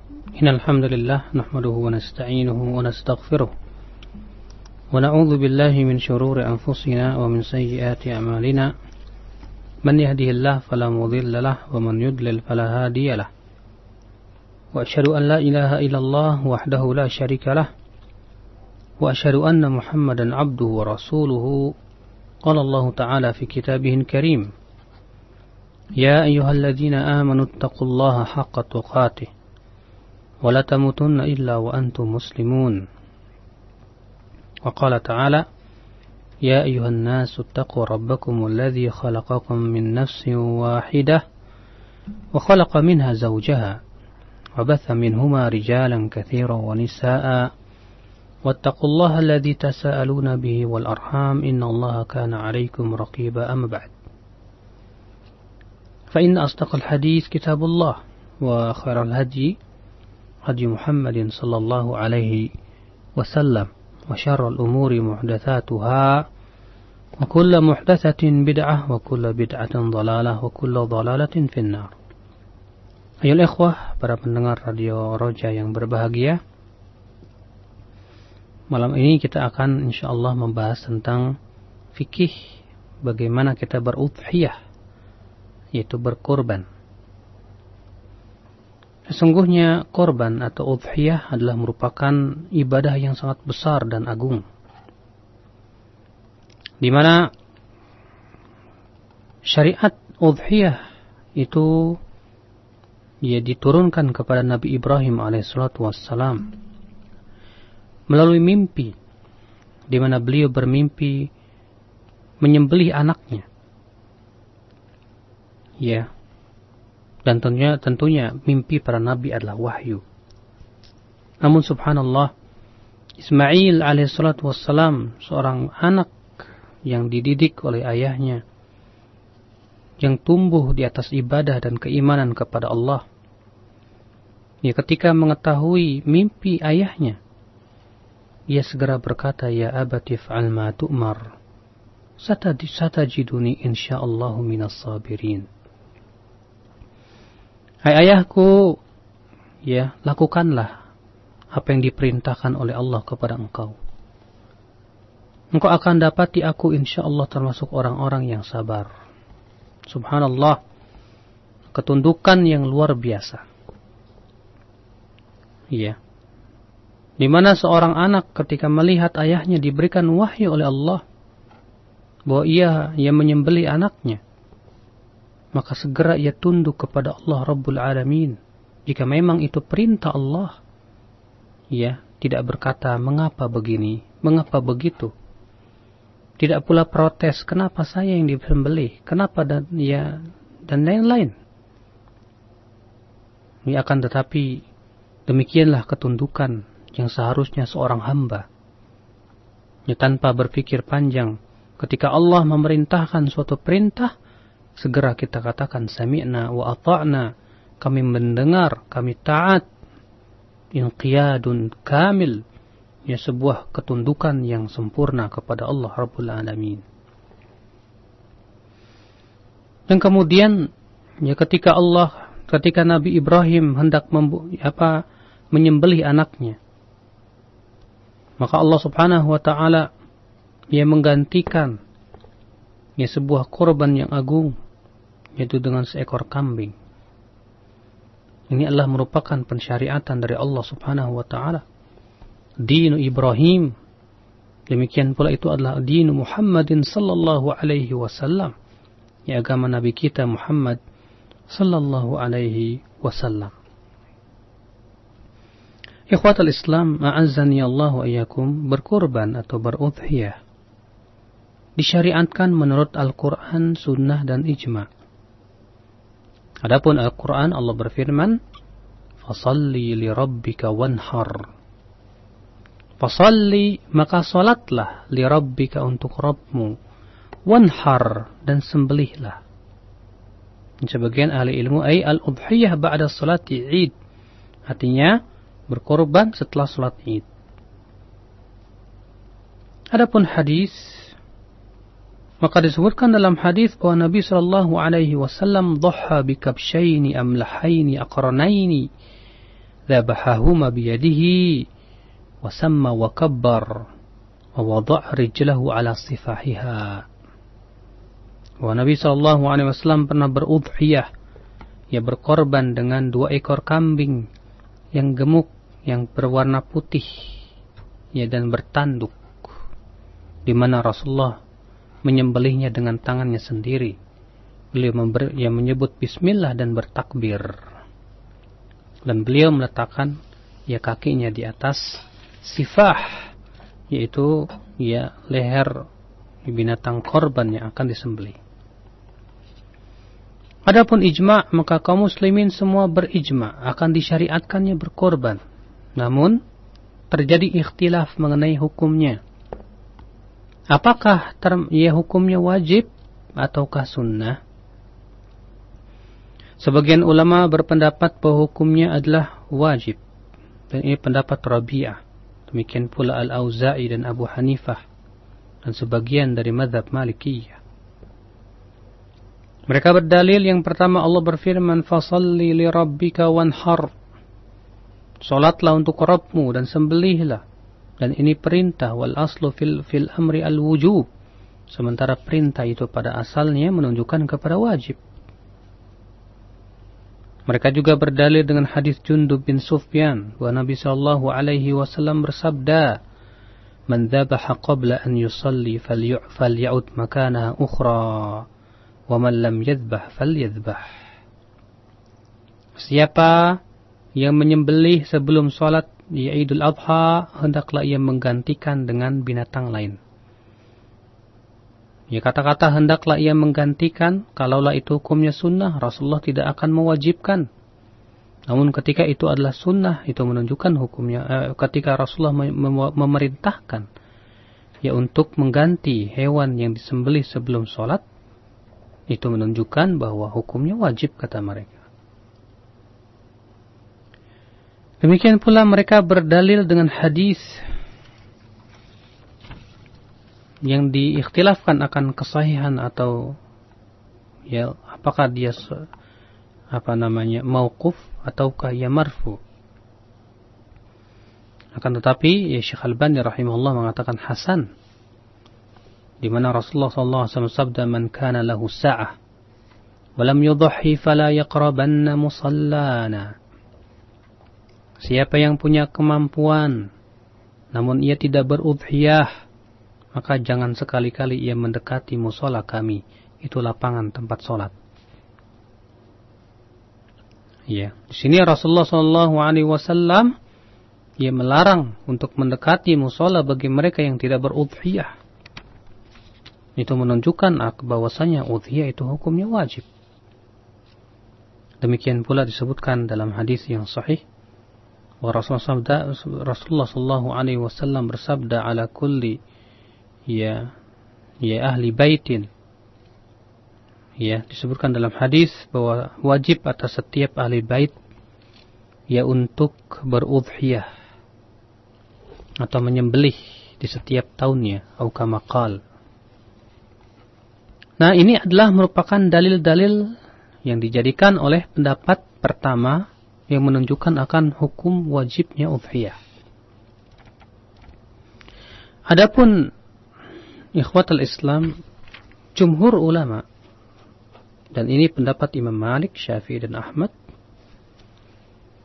إن الحمد لله نحمده ونستعينه ونستغفره ونعوذ بالله من شرور أنفسنا ومن سيئات أعمالنا من يهده الله فلا مضل له ومن يضلل فلا هادي له وأشهد أن لا إله إلا الله وحده لا شريك له وأشهد أن محمدا عبده ورسوله قال الله تعالى في كتابه الكريم يا أيها الذين آمنوا اتقوا الله حق تقاته ولا تموتن إلا وأنتم مسلمون وقال تعالى يا أيها الناس اتقوا ربكم الذي خلقكم من نفس واحدة وخلق منها زوجها وبث منهما رجالا كثيرا ونساء واتقوا الله الذي تساءلون به والأرحام إن الله كان عليكم رقيبا أما بعد فإن أصدق الحديث كتاب الله وخير الهدي هدي محمد صلى الله عليه وسلم وشر الأمور محدثاتها وكل محدثة بدعة وكل بدعة ضلالة وكل ضلالة في النار. Ayol ikhwah, para pendengar Radio Roja yang berbahagia, malam ini kita akan insyaallah membahas tentang fikih bagaimana kita berudhiyah, yaitu berkorban. Sesungguhnya korban atau udhiyah adalah merupakan ibadah yang sangat besar dan agung, di mana syariat udhiyah itu diturunkan kepada Nabi Ibrahim alaihissalatu wassalam melalui mimpi, di mana beliau bermimpi menyembelih anaknya. Ya. Dan tentunya mimpi para nabi adalah wahyu. Namun subhanallah, Ismail alaihissalatu wassalam, seorang anak yang dididik oleh ayahnya, yang tumbuh di atas ibadah dan keimanan kepada Allah, ketika mengetahui mimpi ayahnya, ia segera berkata, ya abati fa'al ma tu'mar satajiduni insyaallahu minas sabirin. Hai ayahku, lakukanlah apa yang diperintahkan oleh Allah kepada engkau. Engkau akan dapati aku insyaallah termasuk orang-orang yang sabar. Subhanallah, ketundukan yang luar biasa. Di mana seorang anak ketika melihat ayahnya diberikan wahyu oleh Allah bahwa ia menyembelih anaknya, maka segera ia tunduk kepada Allah Rabbul Alamin. Jika memang itu perintah Allah, tidak berkata mengapa begini, mengapa begitu. Tidak pula protes, kenapa saya yang disembelih, kenapa dan lain-lain. Akan tetapi demikianlah ketundukan yang seharusnya seorang hamba. Tanpa berpikir panjang, ketika Allah memerintahkan suatu perintah, segera kita katakan sami'na wa ata'na, kami mendengar, kami taat. Inqiyadun kamil, sebuah ketundukan yang sempurna kepada Allah Rabbul Alamin. Dan kemudian ketika Nabi Ibrahim hendak menyembelih anaknya, maka Allah Subhanahu wa taala menggantikan sebuah korban yang agung, yaitu dengan seekor kambing. Ini adalah merupakan pensyariatan dari Allah Subhanahu wa taala. Dinu Ibrahim, demikian pula itu adalah dinu Muhammadin sallallahu alaihi wasallam, agama Nabi kita Muhammad sallallahu alaihi wasallam. Ikhwatul Islam, a'azzani Allah wa iyyakum, berkorban atau berudhiyah disyariatkan menurut Al-Quran, Sunnah, dan Ijma'. Adapun Al-Quran, Allah berfirman, fasalli li rabbika wanhar. Fasalli, maka salatlah, li rabbika, untuk Rabbmu, wanhar, dan sembelihlah. Sebagian ahli ilmu, al-udhiyah ba'da salati Id, artinya berkorban setelah salat Id. Adapun hadis, maka disebutkan dalam hadis bahwa Nabi sallallahu alaihi wasallam dhaha bi kabshaini amlahaini aqranaini dhabahahuma biyadihi wa samma wa kabbar wa wada' rijlahu ala sifahiha. Wa Nabi SAW pernah berudhiyah, ia berkorban dengan 2 ekor kambing yang gemuk, yang berwarna putih, ya, dan bertanduk, di mana Rasulullah menyembelihnya dengan tangannya sendiri. Beliau menyebut bismillah dan bertakbir, dan beliau meletakkan ya kakinya di atas sifah, yaitu ya leher binatang korban yang akan disembelih. Adapun ijma', maka kaum muslimin semua berijma' akan disyariatkannya berkorban. Namun terjadi ikhtilaf mengenai hukumnya. Apakah hukumnya wajib ataukah sunnah? Sebagian ulama berpendapat bahwa hukumnya adalah wajib, dan ini pendapat Rabi'ah. Demikian pula Al-Auza'i dan Abu Hanifah, dan sebagian dari mazhab Malikiyah. Mereka berdalil, yang pertama Allah berfirman, fasalli li rabbika wanhar, salatlah untuk Rabbmu dan sembelihlah. Dan ini perintah, wal aslu fil amri al wujub, sementara perintah itu pada asalnya menunjukkan kepada wajib. Mereka juga berdalil dengan hadis Jundub bin Sufyan, bahwa Nabi SAW bersabda, man dhabaha qabla an yusalli faly'ud makanaha ukhra, wa man lam yadhbah falyadhbah. Siapa yang menyembelih sebelum salat di Idul Adha, hendaklah ia menggantikan dengan binatang lain. Ya, kata-kata hendaklah ia menggantikan, kalaulah itu hukumnya sunnah, Rasulullah tidak akan mewajibkan. Namun ketika itu adalah sunnah, itu menunjukkan hukumnya. Ketika Rasulullah memerintahkan ya untuk mengganti hewan yang disembelih sebelum salat, itu menunjukkan bahwa hukumnya wajib, kata mereka. Demikian pula mereka berdalil dengan hadis yang diikhtilafkan akan kesahihan atau ya apakah dia mauquf ataukah ia marfu. Akan tetapi ya Syekh Albani rahimahullah mengatakan hasan, di mana Rasulullah SAW sabda, man kana lahu sa'ah wa lam yudhi fala yaqrabanna musallana. Siapa yang punya kemampuan namun ia tidak berudhiyah, maka jangan sekali-kali ia mendekati mushola kami, itu lapangan tempat sholat. Ya, di sini Rasulullah SAW ia melarang untuk mendekati mushola bagi mereka yang tidak berudhiyah. Itu menunjukkan bahwasanya udhiyah itu hukumnya wajib. Demikian pula disebutkan dalam hadis yang sahih, Rasulullah SAW bersabda, ala kulli ya ahli baitin. Ya, disebutkan dalam hadis bahwa wajib atas setiap ahli bait ya untuk berudhiyah atau menyembelih di setiap tahunnya, atau kama qala. Nah, ini adalah merupakan dalil-dalil yang dijadikan oleh pendapat pertama yang menunjukkan akan hukum wajibnya udhiyah. Adapun ikhwatul Islam, jumhur ulama, dan ini pendapat Imam Malik, Syafi'i dan Ahmad,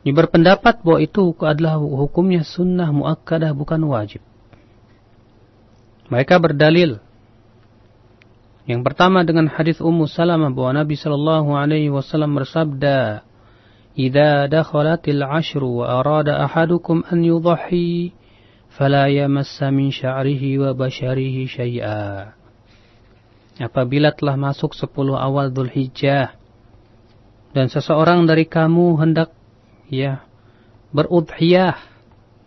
ini berpendapat bahwa itu adalah hukumnya sunnah muakkadah, bukan wajib. Mereka berdalil yang pertama dengan hadis Ummu Salamah bahwa Nabi SAW bersabda, "Idza dakhalatil 'ashru wa arada ahadukum an yudhi, fala yamassa min sya'rihi wa basharihi syai'a." Apabila telah masuk 10 awal Dzulhijjah dan seseorang dari kamu hendak berudhiyah.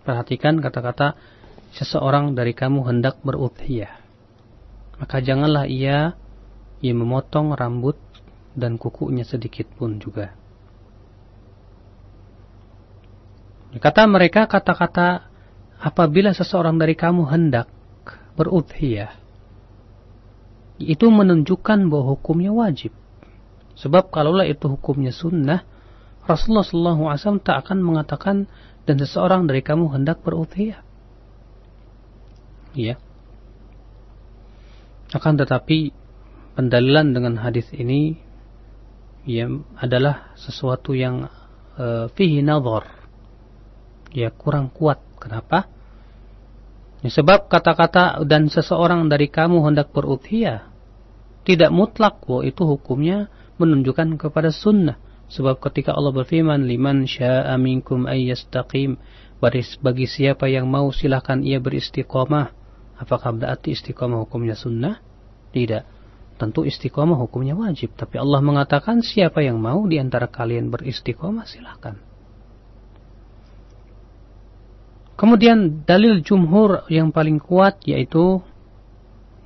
Perhatikan kata-kata seseorang dari kamu hendak berudhiyah. Maka janganlah ia memotong rambut dan kukunya sedikit pun juga. Kata mereka, kata-kata apabila seseorang dari kamu hendak berudhiyah, itu menunjukkan bahwa hukumnya wajib. Sebab kalaulah itu hukumnya sunnah, Rasulullah SAW tak akan mengatakan dan seseorang dari kamu hendak berudhiyah. Ya. Akan tetapi pendalilan dengan hadis ini ya adalah sesuatu yang fihi nadhar. Ya, kurang kuat. Kenapa? Ya, sebab kata-kata dan seseorang dari kamu hendak berudhiyah tidak mutlak bahwa itu hukumnya menunjukkan kepada sunnah. Sebab ketika Allah berfirman, liman syaa minkum ay yastaqim, bagi siapa yang mau silakan ia beristiqamah. Apakah berarti istiqamah hukumnya sunnah? Tidak. Tentu istiqamah hukumnya wajib. Tapi Allah mengatakan siapa yang mau di antara kalian beristiqamah silakan. Kemudian dalil jumhur yang paling kuat yaitu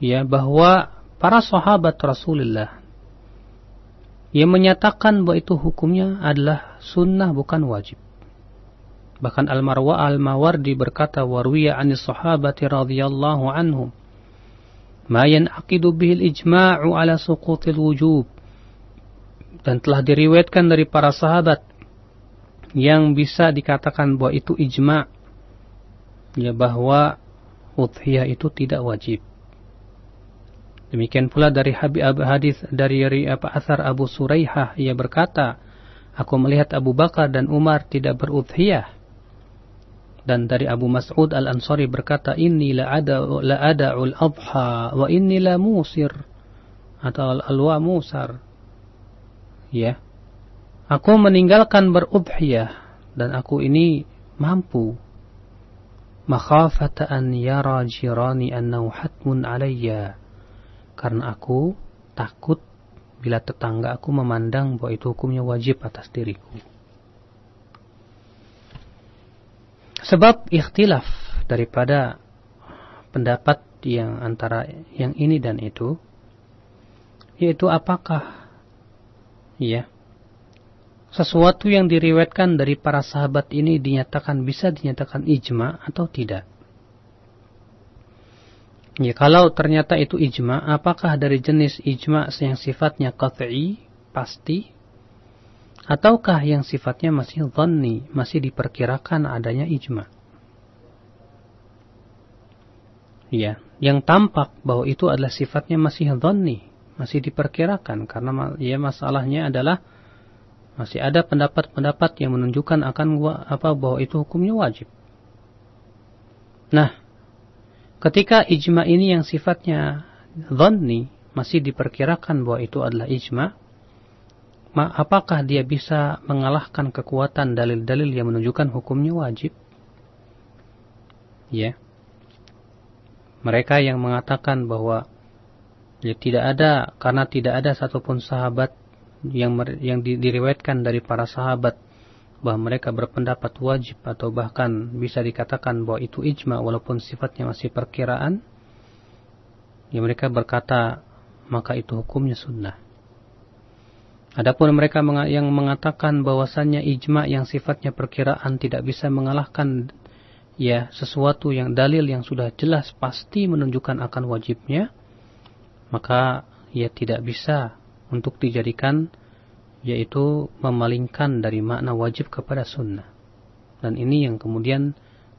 ya bahwa para sahabat Rasulullah yang menyatakan bahwa itu hukumnya adalah sunnah bukan wajib. Bahkan Al-Mawardi berkata warwiya 'anis sahabati radhiyallahu anhum ma yan'aqidu bihil ijma'u 'ala suqutil wujub. Dan telah diriwayatkan dari para sahabat yang bisa dikatakan bahwa itu ijma', ya bahwa udhiyah itu tidak wajib. Demikian pula dari hadis dari asar Abu Suraihah, ia berkata, aku melihat Abu Bakar dan Umar tidak berudhiyah. Dan dari Abu Mas'ud Al-Ansari berkata, inni la ada'ul adha wa inni la musir, atau al-wa musar. Ya. Aku meninggalkan berudhiyah dan aku ini mampu. Makhafata an yara jirani annahu hatmun alayya. Karena aku takut bila tetangga aku memandang bahwa itu hukumnya wajib atas diriku. Sebab ikhtilaf daripada pendapat yang antara yang ini dan itu, yaitu apakah ya sesuatu yang diriwayatkan dari para sahabat ini bisa dinyatakan ijma atau tidak. Ya, kalau ternyata itu ijma, apakah dari jenis ijma yang sifatnya qat'i, pasti, ataukah yang sifatnya masih dhanni, masih diperkirakan adanya ijma? Ya, yang tampak bahwa itu adalah sifatnya masih dhanni, masih diperkirakan, karena ya masalahnya adalah masih ada pendapat-pendapat yang menunjukkan akan bahwa itu hukumnya wajib. Nah, ketika ijma ini yang sifatnya dhanni, masih diperkirakan bahwa itu adalah ijma, apakah dia bisa mengalahkan kekuatan dalil-dalil yang menunjukkan hukumnya wajib? Ya. Mereka yang mengatakan bahwa ya karena tidak ada satupun sahabat yang diriwayatkan dari para sahabat bahwa mereka berpendapat wajib atau bahkan bisa dikatakan bahwa itu ijma walaupun sifatnya masih perkiraan, ya mereka berkata maka itu hukumnya sunnah. Adapun mereka yang mengatakan bahwasannya ijma yang sifatnya perkiraan tidak bisa mengalahkan ya sesuatu yang dalil yang sudah jelas pasti menunjukkan akan wajibnya, maka ya tidak bisa untuk dijadikan yaitu memalingkan dari makna wajib kepada sunnah. Dan ini yang kemudian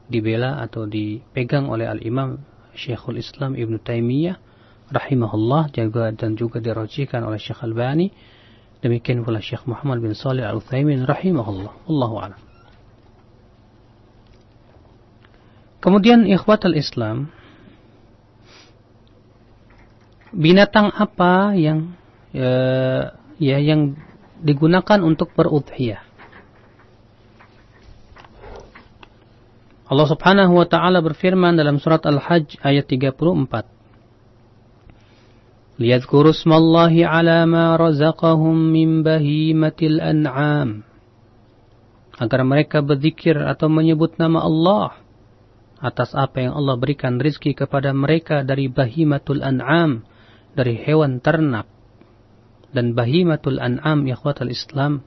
dibela atau dipegang oleh Al-Imam Syekhul Islam Ibn Taimiyah rahimahullah dan juga dirajihkan oleh Syekh Albani. Demikian pula Syekh Muhammad bin Shalih Al-Utsaimin rahimahullah. Wallahu a'lam. Kemudian ikhwatul Islam, binatang apa yang yang digunakan untuk berudhiyah? Allah Subhanahu wa taala berfirman dalam surat Al-Hajj ayat 34. Liyadhkuru ismallahi ala ma razaqahum min bahimatil an'am. Agar mereka berzikir atau menyebut nama Allah atas apa yang Allah berikan rizki kepada mereka dari bahimatul an'am, dari hewan ternak. Dan bahimatul an'am ya ikhwatal Islam,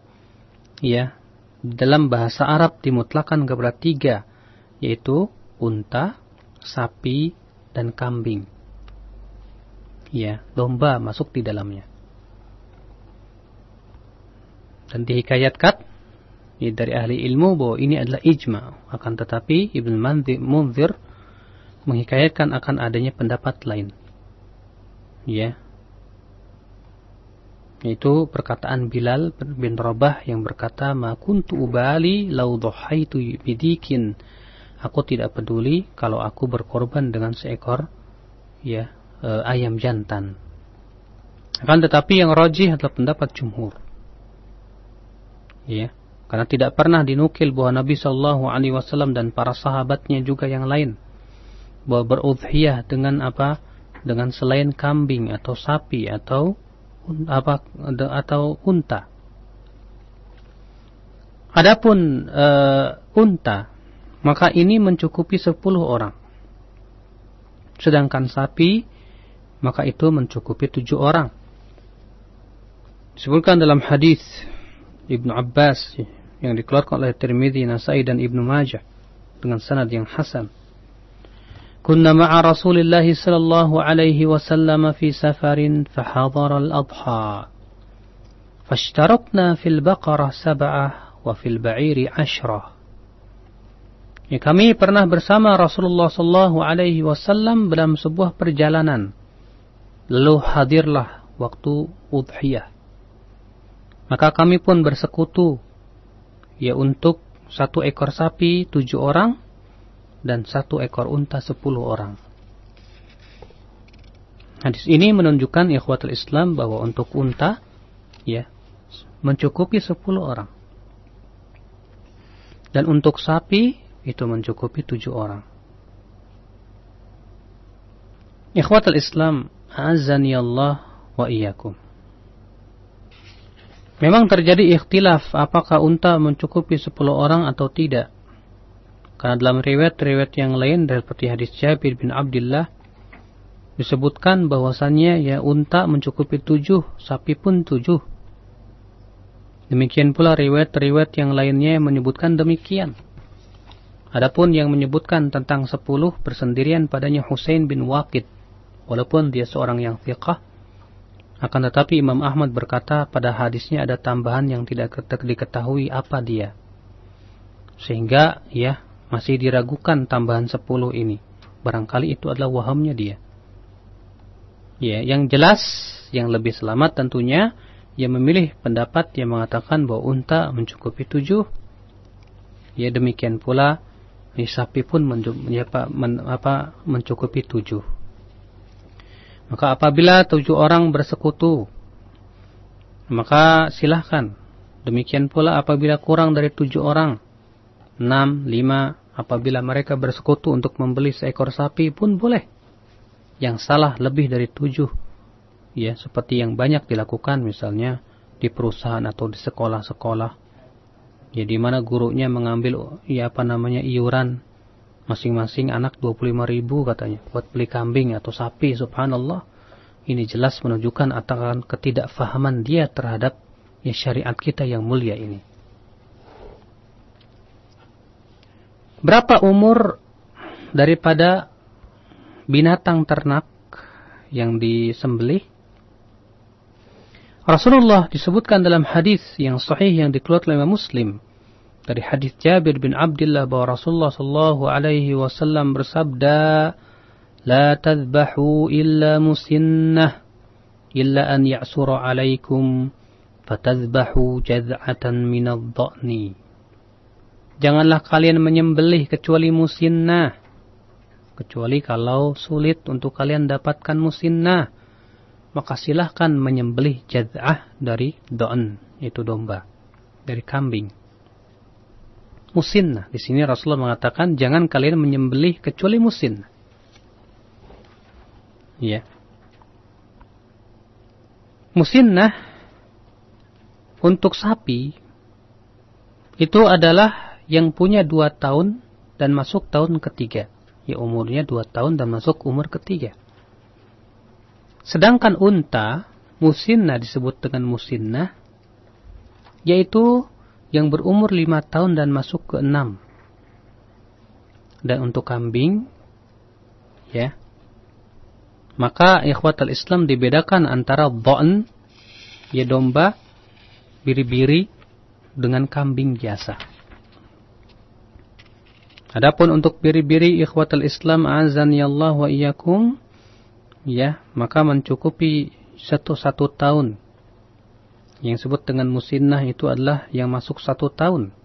ya dalam bahasa Arab dimutlakan kepada 3, yaitu unta, sapi, dan kambing. Ya, domba masuk di dalamnya. Dan dihikayatkan dari ahli ilmu bahwa ini adalah ijma. Akan tetapi Ibnu Munzir menghikayatkan akan adanya pendapat lain. Ya. Yaitu perkataan Bilal bin Rabah yang berkata, "Ma kuntu ubali law dhahaitu bidikin." Aku tidak peduli kalau aku berkorban dengan seekor ayam jantan. Akan tetapi yang rajih adalah pendapat jumhur. Ya, karena tidak pernah dinukil bahwa Nabi sallallahu alaihi wasallam dan para sahabatnya juga yang lain bahwa berudhiyah dengan apa? Dengan selain kambing atau sapi atau unta. Adapun unta, maka ini mencukupi 10 orang. Sedangkan sapi, maka itu mencukupi 7 orang. Disebutkan dalam hadis Ibnu Abbas yang dikeluarkan oleh Tirmidzi, Nasai dan Ibnu Majah dengan sanad yang hasan. كنا مع رسول الله صلى الله عليه وسلم في سفر فحضر الأضحى فاشترطنا في البقرة 7 وفي البعير 10. Kami pernah bersama Rasulullah sallallahu alaihi wasallam dalam sebuah perjalanan. Lalu hadirlah waktu udhiyah. Maka kami pun bersekutu untuk 1 ekor sapi 7 orang dan 1 ekor unta 10 orang. Hadis ini menunjukkan ikhwatul Islam bahwa untuk unta mencukupi 10 orang. Dan untuk sapi itu mencukupi 7 orang. Ikhwatul Islam, azani Allah wa iyyakum. Memang terjadi ikhtilaf apakah unta mencukupi 10 orang atau tidak. Karena dalam riwayat-riwayat yang lain seperti hadis Jabir bin Abdullah disebutkan bahwasannya unta mencukupi 7, sapi pun 7. Demikian pula riwayat-riwayat yang lainnya yang menyebutkan demikian. Adapun yang menyebutkan tentang 10 bersendirian padanya Husain bin Waqid, walaupun dia seorang yang thiqah, akan tetapi Imam Ahmad berkata pada hadisnya ada tambahan yang tidak diketahui apa dia. Sehingga masih diragukan tambahan 10 ini. Barangkali itu adalah wahamnya dia. Yang jelas, yang lebih selamat tentunya, memilih pendapat yang mengatakan bahwa unta mencukupi 7. Demikian pula, sapi pun mencukupi 7. Maka apabila 7 orang bersekutu, maka silahkan. Demikian pula apabila kurang dari 7 orang, 6, 5, apabila mereka bersekutu untuk membeli seekor sapi pun boleh. Yang salah lebih dari 7. Seperti yang banyak dilakukan misalnya di perusahaan atau di sekolah-sekolah. Di mana gurunya mengambil iuran masing-masing anak 25.000 katanya buat beli kambing atau sapi. Subhanallah. Ini jelas menunjukkan akan ketidakfahaman dia terhadap syariat kita yang mulia ini. Berapa umur daripada binatang ternak yang disembelih? Rasulullah disebutkan dalam hadis yang sahih yang dikeluarkan oleh Muslim dari hadis Jabir bin Abdullah bahwa Rasulullah sallallahu alaihi wasallam bersabda, "La tadhbahu illa musinnah illa an ya'sura 'alaikum fatadhbahu jaz'atan min ad-dha'ni." Janganlah kalian menyembelih kecuali musinnah. Kecuali kalau sulit untuk kalian dapatkan musinnah, maka silahkan menyembelih jaz'ah dari do'n, itu domba, dari kambing. Musinnah, di sini Rasulullah mengatakan jangan kalian menyembelih kecuali musinnah. Musinnah untuk sapi itu adalah yang punya 2 tahun dan masuk tahun ketiga. Umurnya 2 tahun dan masuk umur ketiga. Sedangkan unta, musinnah disebut dengan musinnah, yaitu yang berumur 5 tahun dan masuk ke 6. Dan untuk kambing, maka ikhwatal Islam dibedakan antara dha'n, domba, biri-biri, dengan kambing biasa. Adapun untuk biri-biri ikhwatul Islam azanillah wa iyyakum, ya, maka mencukupi satu tahun. Yang disebut dengan musinnah itu adalah yang masuk 1 tahun.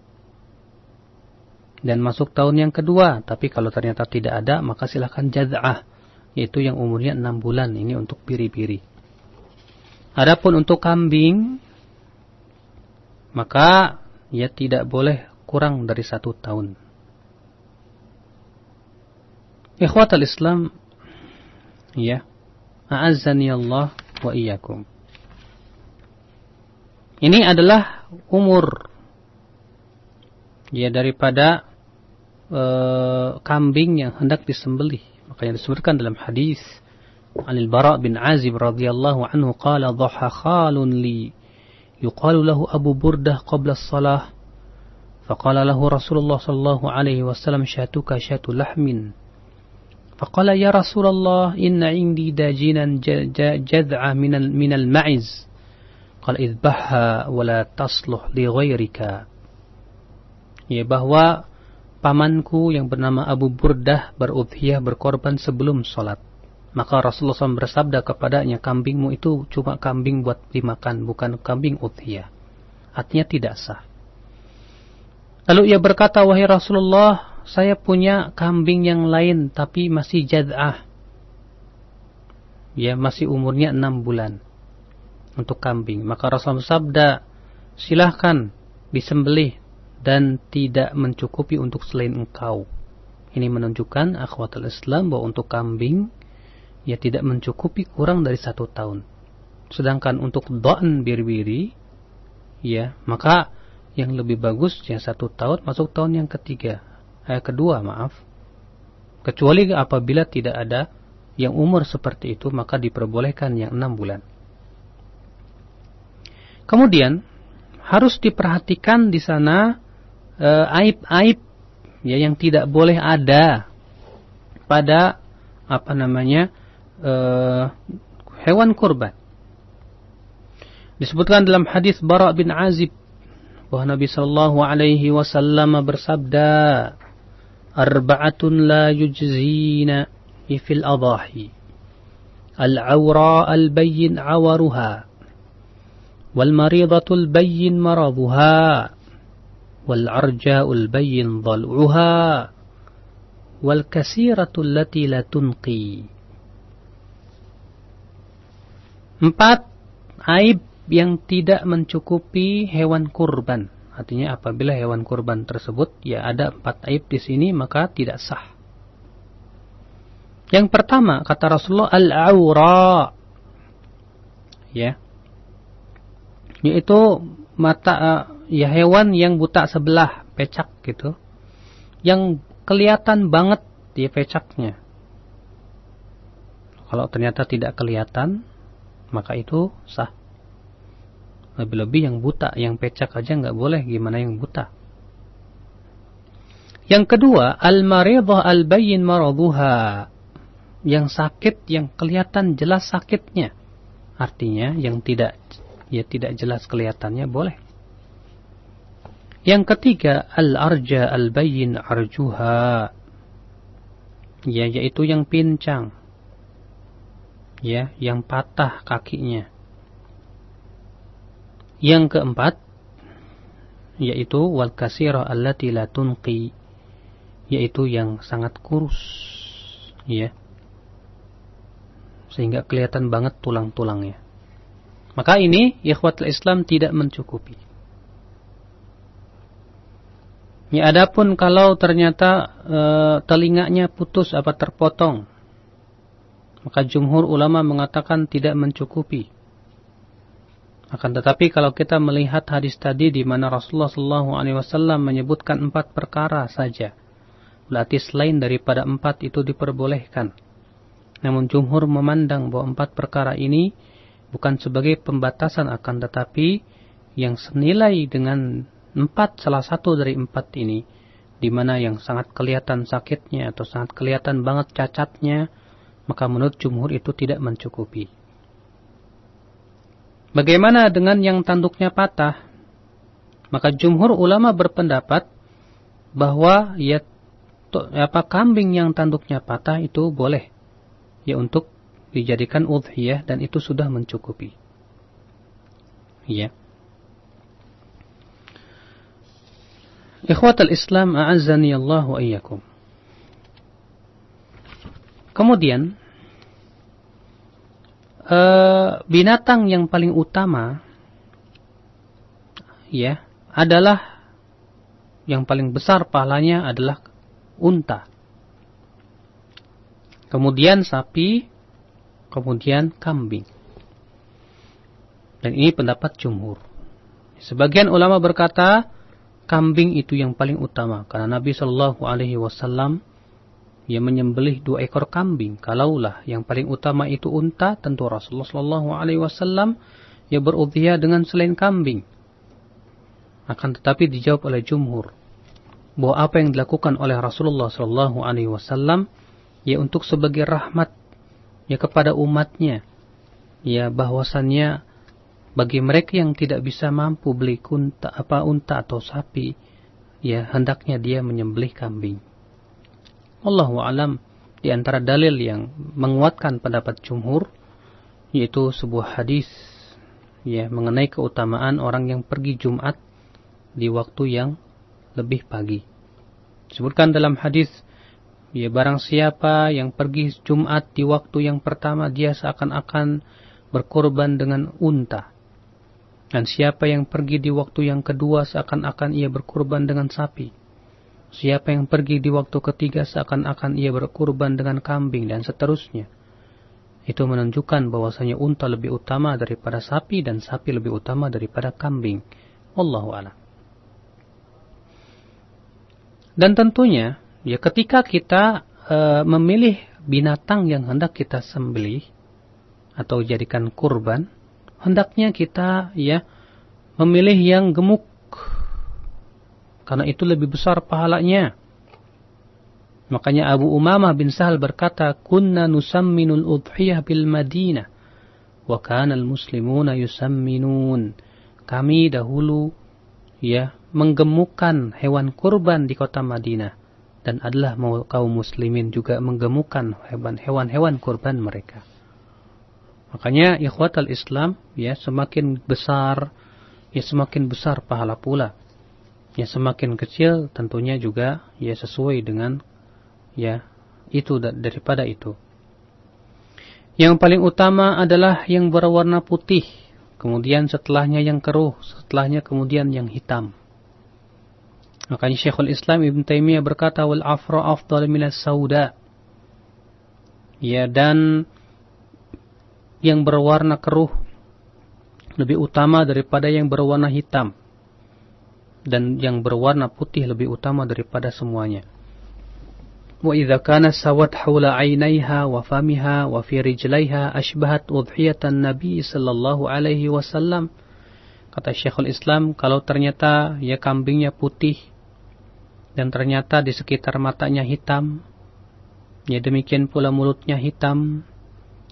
Dan masuk tahun yang kedua. Tapi kalau ternyata tidak ada, maka silakan jaz'ah, yaitu yang umurnya 6 bulan. Ini untuk biri-biri. Adapun untuk kambing, maka ya tidak boleh kurang dari 1 tahun. Ikhwatal Islam, ya, a'azzani Allah wa iyyakum. Ini adalah umur, ya, daripada kambing yang hendak disembelih. Makanya disebutkan dalam hadis Anil Bara' bin Azib radhiyallahu anhu qala dhaha khalun li yuqalu lahu Abu Burdah qabla as-salah faqala lahu Rasulullah sallallahu alaihi wasallam syatuka syatu lahmin faqala ya Rasulullah inna indi dajinan jad'a minal ma'iz qala idbahha wa la tasluh li ghairika. Ya, bahwa pamanku yang bernama Abu Burdah berudhiyah, berkorban sebelum sholat. Maka Rasulullah SAW bersabda kepadanya, kambingmu itu cuma kambing buat dimakan, bukan kambing udhiyah. Artinya tidak sah. Lalu ia berkata, wahai Rasulullah, saya punya kambing yang lain tapi masih jad'ah. Ya, masih umurnya 6 bulan untuk kambing. Maka Rasulullah bersabda, silahkan disembelih dan tidak mencukupi untuk selain engkau. Ini menunjukkan akhwatul Islam bahwa untuk kambing ya tidak mencukupi kurang dari 1 tahun. Sedangkan untuk dha'n biri-biri, ya, maka yang lebih bagus yang 1 tahun masuk tahun yang kedua, maaf. Kecuali apabila tidak ada yang umur seperti itu, maka diperbolehkan yang 6 bulan. Kemudian harus diperhatikan di sana aib-aib ya yang tidak boleh ada pada hewan kurban. Disebutkan dalam hadis Bara' bin Azib bahwa Nabi sallallahu alaihi wasallam bersabda, arba'atun la yujzina fil adahi al-awra al-bayyin awaruha wal maridatul bayyin maraduha wal arja'ul bayyin dhal'uha wal kasiratul lati la tunqi. 4 aib yang tidak mencukupi hewan kurban. Artinya apabila hewan kurban tersebut ya ada 4 aib di sini, maka tidak sah. Yang pertama kata Rasulullah al-aura, ya, yaitu mata ya hewan yang buta sebelah, pecak gitu, yang kelihatan banget dia pecaknya. Kalau ternyata tidak kelihatan, maka itu sah. Lebih-lebih yang buta, yang pecak aja nggak boleh, gimana yang buta. Yang kedua, al-maridah al-bayyin maraduha, yang sakit, yang kelihatan jelas sakitnya. Artinya yang tidak jelas kelihatannya boleh. Yang ketiga, al-arja al-bayyin arjuha, ya, yaitu yang pincang, ya, yang patah kakinya. Yang keempat, yaitu wal kasira allati la tunqi, yaitu yang sangat kurus, ya, sehingga kelihatan banget tulang-tulangnya. Maka ini ikhwatul Islam tidak mencukupi. Ya, adapun kalau ternyata telinganya putus apa terpotong, maka jumhur ulama mengatakan tidak mencukupi. Akan tetapi kalau kita melihat hadis tadi di mana Rasulullah SAW menyebutkan 4 perkara saja, berarti selain daripada 4 itu diperbolehkan. Namun jumhur memandang bahwa 4 perkara ini bukan sebagai pembatasan, akan tetapi yang senilai dengan 4, salah satu dari 4 ini, di mana yang sangat kelihatan sakitnya atau sangat kelihatan banget cacatnya, maka menurut jumhur itu tidak mencukupi. Bagaimana dengan yang tanduknya patah? Maka jumhur ulama berpendapat bahwa kambing yang tanduknya patah itu boleh ya untuk dijadikan udhiyah, dan itu sudah mencukupi. Ya. Ikhwatal Islam, a'azzani Allah wa iyyakum. Kemudian binatang yang paling utama ya adalah, yang paling besar pahalanya adalah unta. Kemudian sapi, kemudian kambing. Dan ini pendapat jumhur. Sebagian ulama berkata kambing itu yang paling utama, karena Nabi Shallallahu Alaihi Wasallam ia menyembelih 2 ekor kambing. Kalaulah yang paling utama itu unta, tentu Rasulullah Shallallahu Alaihi Wasallam ia berudhiyah dengan selain kambing. Akan tetapi dijawab oleh jumhur bahwa apa yang dilakukan oleh Rasulullah Shallallahu Alaihi Wasallam ya untuk sebagai rahmat ya kepada umatnya, ya bahwasannya bagi mereka yang tidak bisa mampu beli unta atau sapi, ya hendaknya dia menyembelih kambing. Wallahu a'lam. Di antara dalil yang menguatkan pendapat jumhur yaitu sebuah hadis ya mengenai keutamaan orang yang pergi Jumat di waktu yang lebih pagi. Disebutkan dalam hadis, ya barang siapa yang pergi Jumat di waktu yang pertama, dia seakan-akan berkorban dengan unta. Dan siapa yang pergi di waktu yang kedua, seakan-akan ia berkorban dengan sapi. Siapa yang pergi di waktu ketiga, seakan-akan ia berkorban dengan kambing, dan seterusnya. Itu menunjukkan bahwasanya unta lebih utama daripada sapi, dan sapi lebih utama daripada kambing. Wallahu a'lam. Dan tentunya, ya ketika kita memilih binatang yang hendak kita sembelih atau jadikan kurban, hendaknya kita ya memilih yang gemuk, karena itu lebih besar pahalanya. Makanya Abu Umamah bin Sahal berkata, "Kunna nusamminul udhiyah bil Madinah, wa kana al-muslimuna yusamminun." Kami dahulu ya menggemukkan hewan kurban di kota Madinah, dan adalah kaum muslimin juga menggemukkan hewan-hewan kurban mereka. Makanya ikhwatal Islam ya semakin besar ya semakin besar pahala pula. Ya semakin kecil tentunya juga ya sesuai dengan ya itu daripada itu. Yang paling utama adalah yang berwarna putih, kemudian setelahnya yang keruh, setelahnya kemudian yang hitam. Makanya Syekhul Islam Ibn Taimiyah berkata, wal afra afdal minas sauda. Ya, dan yang berwarna keruh lebih utama daripada yang berwarna hitam, dan yang berwarna putih lebih utama daripada semuanya. Wa idza kana sawat hawla 'ainaiha wa famiha wa fi rijlaiha ashbahat udhiyatan nabi sallallahu alaihi wasallam. Kata Syekhul Islam, kalau ternyata ya kambingnya putih dan ternyata di sekitar matanya hitam, ya demikian pula mulutnya hitam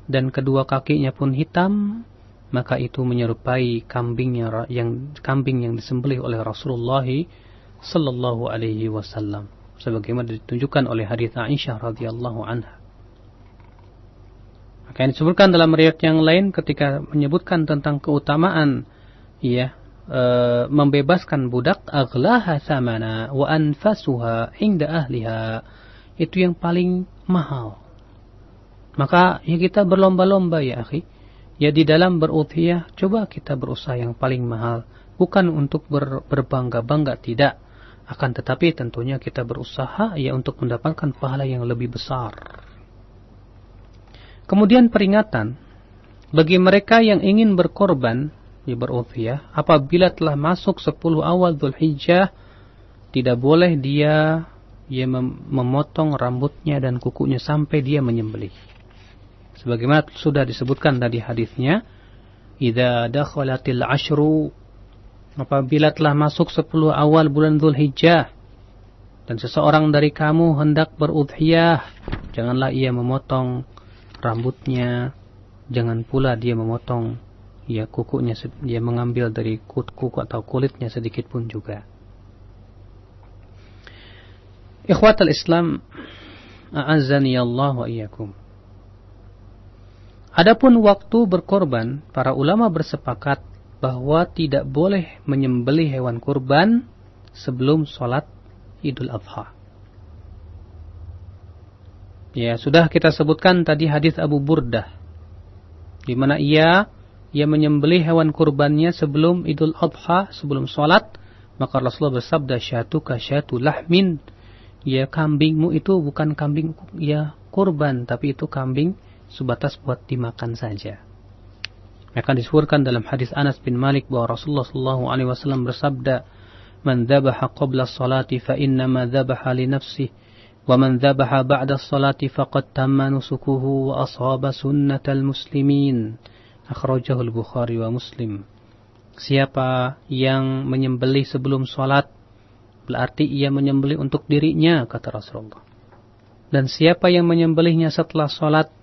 dan kedua kakinya pun hitam, maka itu menyerupai kambing yang disembelih oleh Rasulullah sallallahu alaihi wasallam, sebagaimana ditunjukkan oleh hadis Aisyah radhiyallahu anha. Maka yang disebutkan dalam riwayat yang lain ketika menyebutkan tentang keutamaan ya membebaskan budak, aghlaha samana wa anfasuha inda ahliha, itu yang paling mahal. Maka ya kita berlomba-lomba ya akhi, ya di dalam berudhiyah coba kita berusaha yang paling mahal, bukan untuk berbangga-bangga, tidak, akan tetapi tentunya kita berusaha ya untuk mendapatkan pahala yang lebih besar. Kemudian peringatan bagi mereka yang ingin berkorban ya berudhiyah, apabila telah masuk 10 awal Dzulhijjah, tidak boleh dia memotong rambutnya dan kukunya sampai dia menyembelih. Sebagaimana sudah disebutkan tadi hadisnya, idza dakhalatil ashru, apabila telah masuk 10 awal bulan Dzulhijjah dan seseorang dari kamu hendak berudhiyah, janganlah ia memotong rambutnya, jangan pula dia memotong ya kukunya, dia mengambil dari kuku atau kulitnya sedikit pun juga. Ikhwatal Islam, a'azzani Allah wa iyyakum. Adapun waktu berkorban, para ulama bersepakat bahwa tidak boleh menyembelih hewan kurban sebelum sholat Idul Adha. Ya, sudah kita sebutkan tadi hadis Abu Burdah, di mana ia menyembelih hewan kurbannya sebelum Idul Adha, sebelum sholat. Maka Rasulullah bersabda, syatuka syatu lahmin, ya kambingmu itu bukan kambing ya kurban, tapi itu kambing sebatas buat dimakan saja. Akan disebutkan dalam hadis Anas bin Malik bahwa Rasulullah SAW bersabda, man dzabaha qabla as-salati fa innama dzabaha li nafsihi wa man dzabaha ba'da as-salati faqad tamma nusukuhu wa ashaba sunnatal muslimin. Akhrajahu al-Bukhari wa Muslim. Siapa yang menyembelih sebelum salat, berarti ia menyembelih untuk dirinya, kata Rasulullah. Dan siapa yang menyembelihnya setelah salat,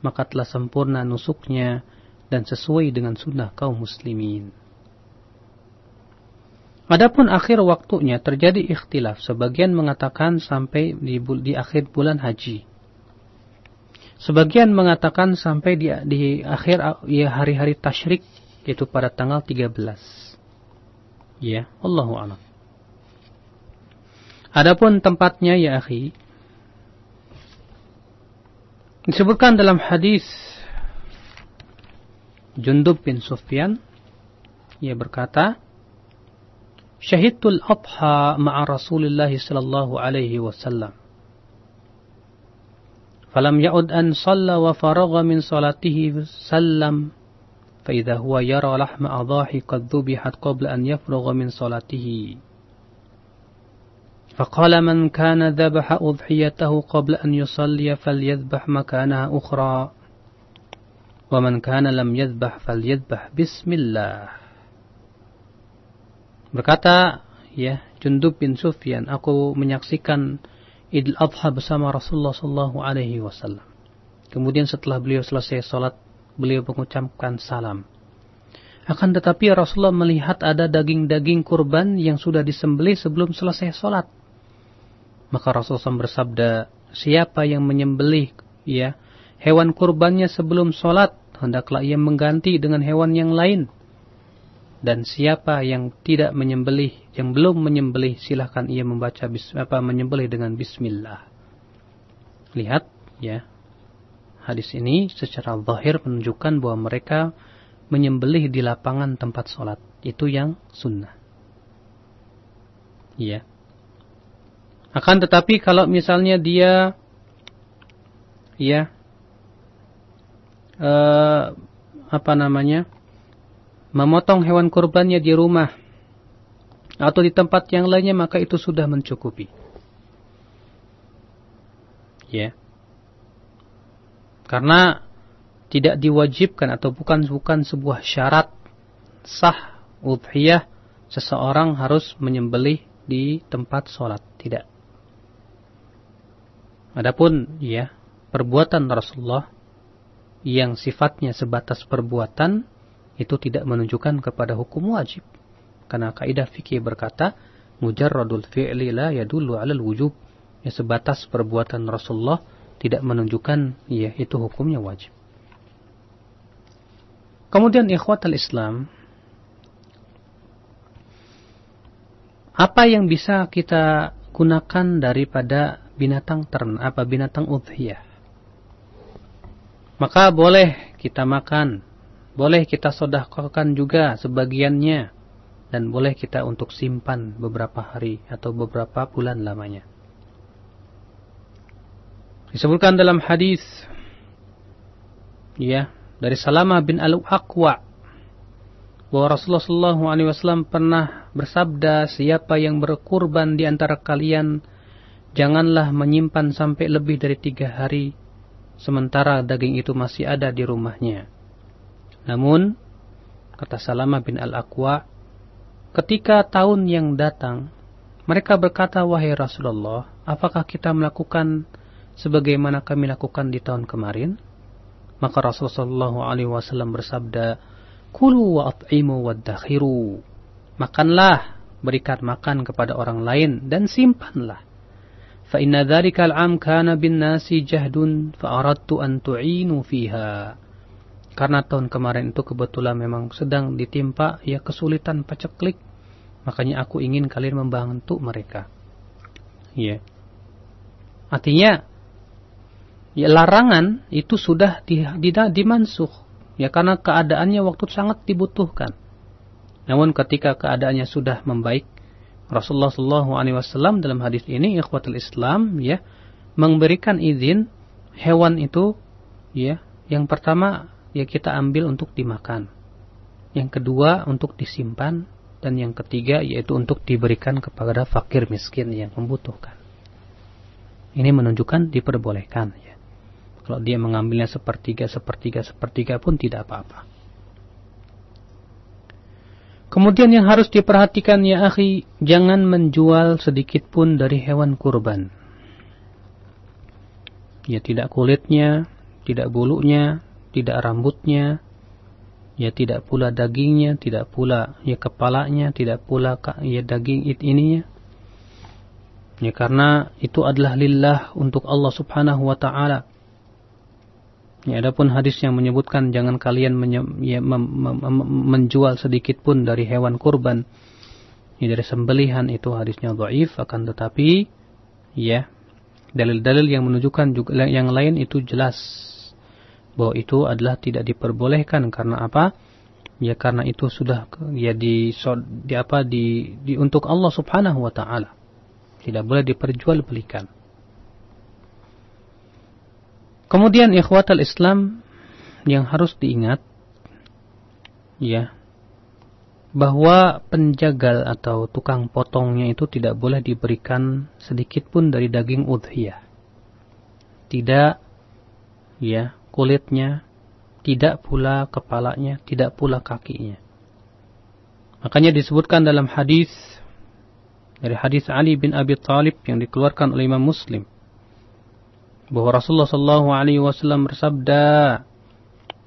maka telah sempurna nusuknya dan sesuai dengan sunnah kaum muslimin. Adapun akhir waktunya terjadi ikhtilaf. Sebagian mengatakan sampai di akhir bulan haji. Sebagian mengatakan sampai di akhir hari-hari tasyrik, yaitu pada tanggal 13. Ya, Allahu a'lam. Adapun tempatnya ya akhi, disebutkan dalam hadis Jundub bin Sufyan, ia berkata, syahidtul adha ma'a Rasulillah sallallahu alaihi wasallam. Falam ya'ud an shalla wa faragha min salatihi sallam, fa idza huwa yara lahma adhahi qad dhubihat qabla an yafrugha min salatihi. فقال من كان ذبح أضحيته قبل أن يصلي فليذبح مكانها أخرى ومن كان لم يذبح فليذبح بسم الله. Berkata ya Jundub bin Sufyan, aku menyaksikan Idul Adha bersama Rasulullah sallallahu alaihi wasallam. Kemudian setelah beliau selesai salat, beliau mengucapkan salam. Akan tetapi Rasulullah melihat ada daging-daging kurban yang sudah disembelih sebelum selesai salat. Maka Rasulullah bersabda, siapa yang menyembelih ya hewan kurbannya sebelum sholat, hendaklah ia mengganti dengan hewan yang lain. Dan siapa yang tidak menyembelih, yang belum menyembelih, silahkan ia membaca menyembelih dengan bismillah. Lihat ya, hadis ini secara zahir menunjukkan bahwa mereka menyembelih di lapangan tempat sholat. Itu yang sunnah. Ya. Akan tetapi kalau misalnya dia ya memotong hewan kurbannya di rumah atau di tempat yang lainnya, maka itu sudah mencukupi. Ya. Karena tidak diwajibkan atau bukan sebuah syarat sah udhiyah seseorang harus menyembelih di tempat sholat, tidak. Adapun ya perbuatan Rasulullah yang sifatnya sebatas perbuatan itu tidak menunjukkan kepada hukum wajib. Karena kaidah fikih berkata, mujarradul fi'li la yadullu 'alal wujub. Ya sebatas perbuatan Rasulullah tidak menunjukkan ya itu hukumnya wajib. Kemudian ikhwatal Islam, apa yang bisa kita gunakan daripada binatang ternak, binatang udhiyah? Maka boleh kita makan, boleh kita sedekahkan juga sebagiannya, dan boleh kita untuk simpan beberapa hari atau beberapa bulan lamanya. Disebutkan dalam hadis ya dari Salamah bin Al-Aqwa bahwa Rasulullah SAW pernah bersabda, siapa yang berkurban di antara kalian, janganlah menyimpan sampai lebih dari 3 hari, sementara daging itu masih ada di rumahnya. Namun, kata Salamah bin Al-Aqwa, ketika tahun yang datang, mereka berkata, wahai Rasulullah, apakah kita melakukan sebagaimana kami lakukan di tahun kemarin? Maka Rasulullah SAW bersabda, Kulu wa at'imu waddakhiru. Makanlah, berikan makan kepada orang lain dan simpanlah. Fa inna dzalika al-'am kana bin nasi jahdun fa aradtu an tu'inu fiha. Karena tahun kemarin itu kebetulan memang sedang ditimpa ya kesulitan paceklik, makanya aku ingin kalian membantu mereka. Ya. Artinya ya larangan itu sudah dimansuh ya karena keadaannya waktu sangat dibutuhkan. Namun ketika keadaannya sudah membaik, Rasulullah SAW dalam hadis ini ikhwatul Islam ya memberikan izin hewan itu ya yang pertama ya kita ambil untuk dimakan, yang kedua untuk disimpan, dan yang ketiga yaitu untuk diberikan kepada fakir miskin yang membutuhkan. Ini menunjukkan diperbolehkan ya. Kalau dia mengambilnya sepertiga pun tidak apa-apa. Kemudian yang harus diperhatikan ya akhi, jangan menjual sedikit pun dari hewan kurban. Ya tidak kulitnya, tidak bulunya, tidak rambutnya, ya tidak pula dagingnya, tidak pula ya kepalanya, tidak pula ya daging ininya. Ya karena itu adalah lillah untuk Allah Subhanahu wa taala. Ya adapun hadis yang menyebutkan jangan kalian menjual sedikit pun dari hewan kurban, ya dari sembelihan, itu hadisnya dhaif, akan tetapi ya dalil-dalil yang menunjukkan juga yang lain itu jelas bahwa itu adalah tidak diperbolehkan. Karena apa? Ya karena itu sudah ya untuk Allah Subhanahu wa taala. Tidak boleh diperjualbelikan. Kemudian ikhwatal Islam yang harus diingat ya bahwa penjagal atau tukang potongnya itu tidak boleh diberikan sedikit pun dari daging udhiyah. Tidak ya kulitnya, tidak pula kepalanya, tidak pula kakinya. Makanya disebutkan dalam hadis dari hadis Ali bin Abi Thalib yang dikeluarkan oleh Imam Muslim bahwa Rasulullah SAW bersabda,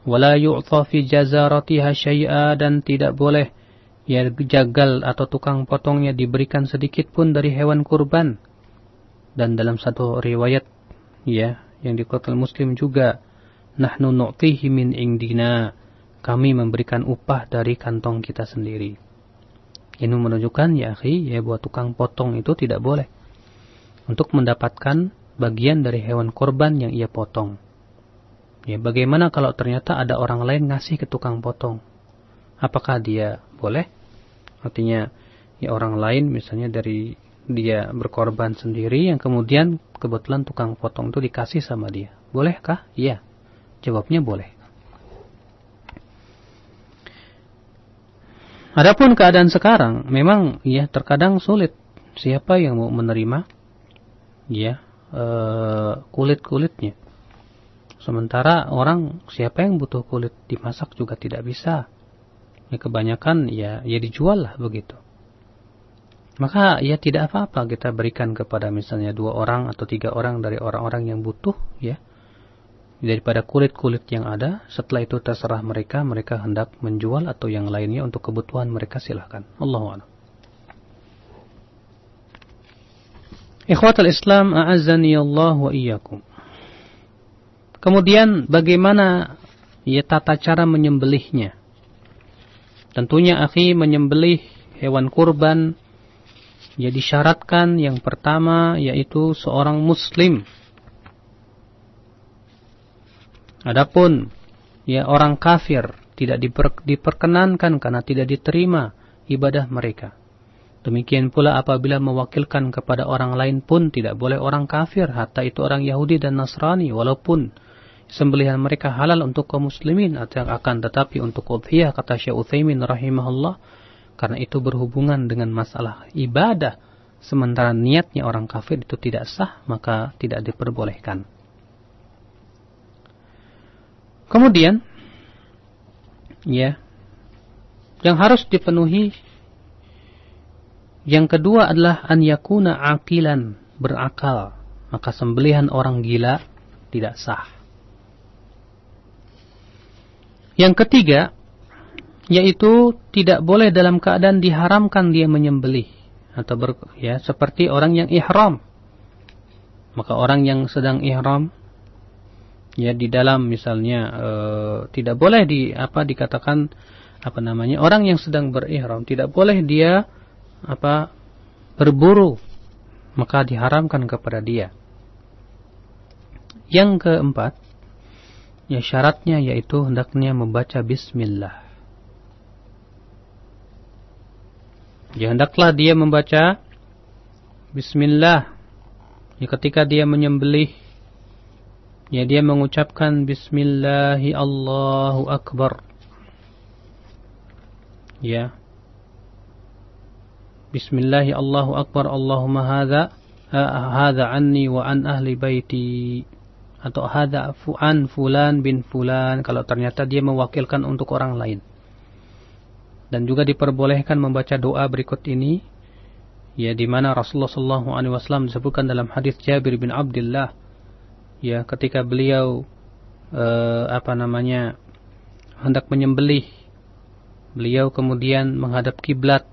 "Wala yu'ta fi jazaratiha syai'a," dan tidak boleh ya jagal atau tukang potongnya diberikan sedikit pun dari hewan kurban. Dan dalam satu riwayat ya yang dikeluarkan Muslim juga, "Nahnu nu'tihi min indina," kami memberikan upah dari kantong kita sendiri. Ini menunjukkan ya akhi ya bahwa tukang potong itu tidak boleh untuk mendapatkan bagian dari hewan korban yang ia potong. Ya bagaimana kalau ternyata ada orang lain ngasih ke tukang potong? Apakah dia boleh? Artinya ya orang lain misalnya dari dia berkorban sendiri yang kemudian kebetulan tukang potong itu dikasih sama dia. Bolehkah? Iya. Jawabnya boleh. Adapun keadaan sekarang memang ya terkadang sulit. Siapa yang mau menerima ya kulit-kulitnya? Sementara orang siapa yang butuh kulit dimasak juga tidak bisa. Ya kebanyakan ya dijual lah begitu. Maka ya tidak apa-apa kita berikan kepada misalnya 2 orang atau 3 orang dari orang-orang yang butuh ya. Daripada kulit-kulit yang ada, setelah itu terserah mereka hendak menjual atau yang lainnya untuk kebutuhan mereka, silahkan. Allahu a'lam. Ikhwatul Islam, a'azzani Allah wa iyyakum. Kemudian bagaimana ya tata cara menyembelihnya? Tentunya akhi, menyembelih hewan kurban ya disyaratkan yang pertama yaitu seorang muslim. Adapun ya orang kafir tidak diperkenankan karena tidak diterima ibadah mereka. Demikian pula apabila mewakilkan kepada orang lain pun tidak boleh orang kafir, hatta itu orang Yahudi dan Nasrani, walaupun sembelihan mereka halal untuk kaum muslimin, akan tetapi untuk udhiyah kata Syekh Utsaimin rahimahullah, karena itu berhubungan dengan masalah ibadah, sementara niatnya orang kafir itu tidak sah, maka tidak diperbolehkan. Kemudian ya yang harus dipenuhi yang kedua adalah an yakuna aqilan, berakal. Maka sembelihan orang gila tidak sah. Yang ketiga yaitu tidak boleh dalam keadaan diharamkan dia menyembelih atau seperti orang yang ihram. Maka orang yang sedang ihram di dalam misalnya tidak boleh dikatakan orang yang sedang berihram tidak boleh dia berburu, maka diharamkan kepada dia. Yang keempat, syaratnya yaitu hendaknya membaca bismillah. Hendaklah dia membaca bismillah. Ketika dia menyembelih, dia mengucapkan bismillahi Allahu akbar. Bismillahi Allahu akbar, Allahumma hadza anni wa an ahli baiti, atau hadza an fulan bin fulan kalau ternyata dia mewakilkan untuk orang lain. Dan juga diperbolehkan membaca doa berikut ini, di mana Rasulullah SAW disebutkan dalam hadis Jabir bin Abdullah, ketika beliau hendak menyembelih, beliau kemudian menghadap kiblat,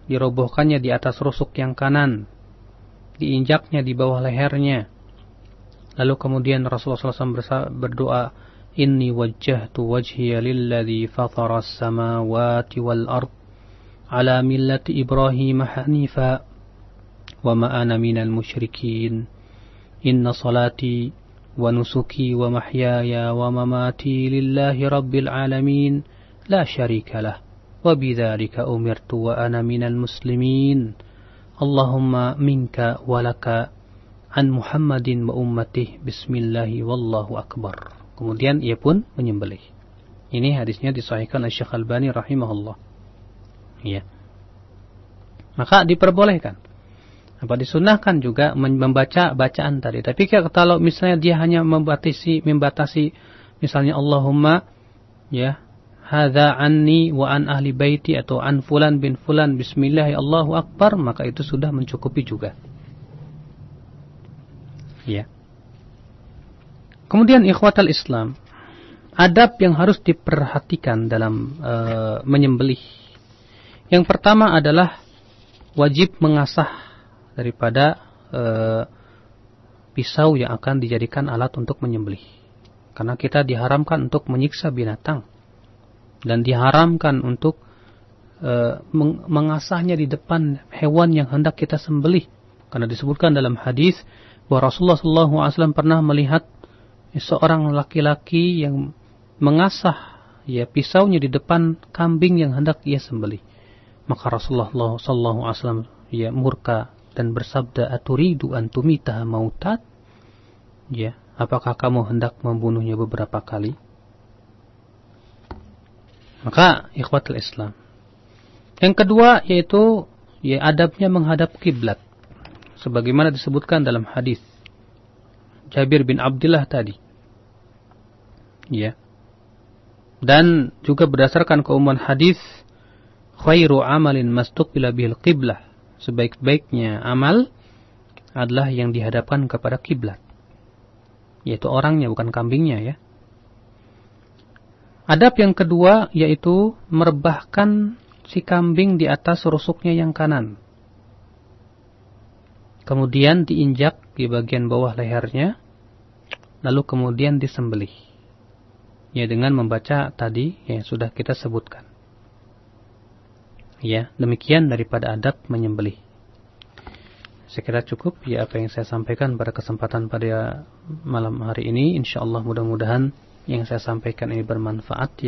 dirobohkannya di atas rusuk yang kanan, diinjaknya di bawah lehernya. Lalu kemudian Rasulullah SAW berdoa, Inni wajjahtu wajhiya lilladzi fatara as-samawati wal ard ala millati Ibrahim hanifa wa ma ana minal musyrikin. Inna salati wa nusuki wa mahyaya wa mamati lillahi rabbil alamin la syarika lah wa bidzalika umirtu wa ana minal muslimin. Allahumma minka wa laka an Muhammadin wa ummatih bismillahi wallahu akbar. Kemudian ia pun menyembelih. Ini hadisnya disahihkan oleh Syekh Albani rahimahullah. Maka diperbolehkan. Disunahkan juga membaca bacaan tadi. Tapi kalau misalnya dia hanya membatasi misalnya Allahumma hadza anni wa an ahli baiti atau an fulan bin fulan bismillahi Allahu akbar, maka itu sudah mencukupi juga. Kemudian ikhwatal Islam, adab yang harus diperhatikan dalam menyembelih. Yang pertama adalah wajib mengasah daripada pisau yang akan dijadikan alat untuk menyembelih. Karena kita diharamkan untuk menyiksa binatang dan diharamkan untuk mengasahnya di depan hewan yang hendak kita sembelih. Karena disebutkan dalam hadis bahwa Rasulullah SAW pernah melihat seorang laki-laki yang mengasah pisaunya di depan kambing yang hendak ia sembelih. Maka Rasulullah SAW murka dan bersabda, Aturidu an tumitaha mautat? Apakah kamu hendak membunuhnya beberapa kali? Maka ikhwatul Islam, yang kedua yaitu adabnya menghadap kiblat, sebagaimana disebutkan dalam hadis Jabir bin Abdullah tadi. Dan juga berdasarkan keumuman hadis, khairu amalin mastuqbila bihil qiblah, sebaik-baiknya amal adalah yang dihadapkan kepada kiblat, yaitu orangnya bukan kambingnya. Adab yang kedua yaitu merebahkan si kambing di atas rusuknya yang kanan, kemudian diinjak di bagian bawah lehernya, lalu kemudian disembelih. Dengan membaca tadi yang sudah kita sebutkan. Demikian daripada adab menyembelih. Saya kira cukup apa yang saya sampaikan pada kesempatan pada malam hari ini. Insyaallah mudah-mudahan yang saya sampaikan ini bermanfaat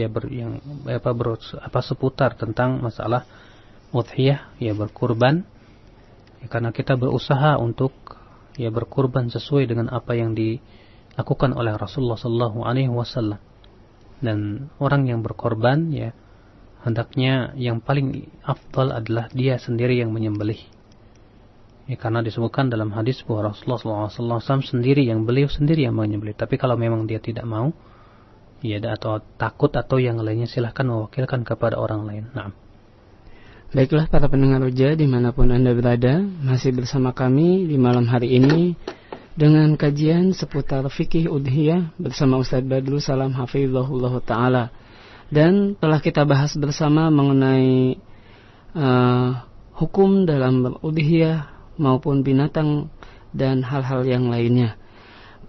seputar tentang masalah udhiyah, berkurban. Karena kita berusaha untuk berkurban sesuai dengan apa yang dilakukan oleh Rasulullah SAW. Dan orang yang berkorban hendaknya yang paling afdal adalah dia sendiri yang menyembelih. Karena disebutkan dalam hadis bahwa Rasulullah SAW beliau sendiri yang menyembelih. Tapi kalau memang dia tidak mau, atau takut atau yang lainnya, silahkan mewakilkan kepada orang lain. Naam. Baiklah para pendengar Roja dimanapun Anda berada, masih bersama kami di malam hari ini dengan kajian seputar fikih udhiyah bersama Ustaz Badrul Salam hafizahullah ta'ala. Dan telah kita bahas bersama mengenai hukum dalam berudhiyah maupun binatang dan hal-hal yang lainnya.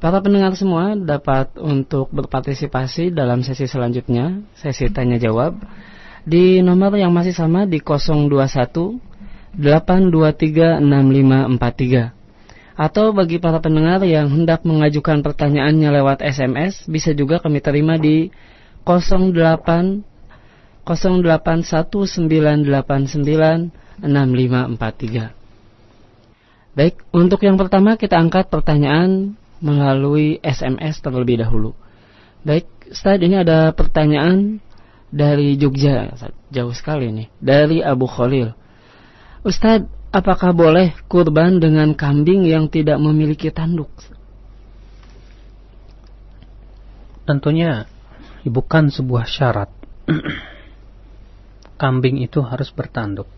Para pendengar semua dapat untuk berpartisipasi dalam sesi selanjutnya, sesi tanya jawab, di nomor yang masih sama di 021 823 6543. Atau bagi para pendengar yang hendak mengajukan pertanyaannya lewat SMS, bisa juga kami terima di 0819896543. Baik, untuk yang pertama kita angkat pertanyaan melalui SMS terlebih dahulu. Baik, Ustaz, ini ada pertanyaan dari Jogja, jauh sekali nih, dari Abu Khalil. Ustaz, apakah boleh kurban dengan kambing yang tidak memiliki tanduk? Tentunya bukan sebuah syarat kambing itu harus bertanduk.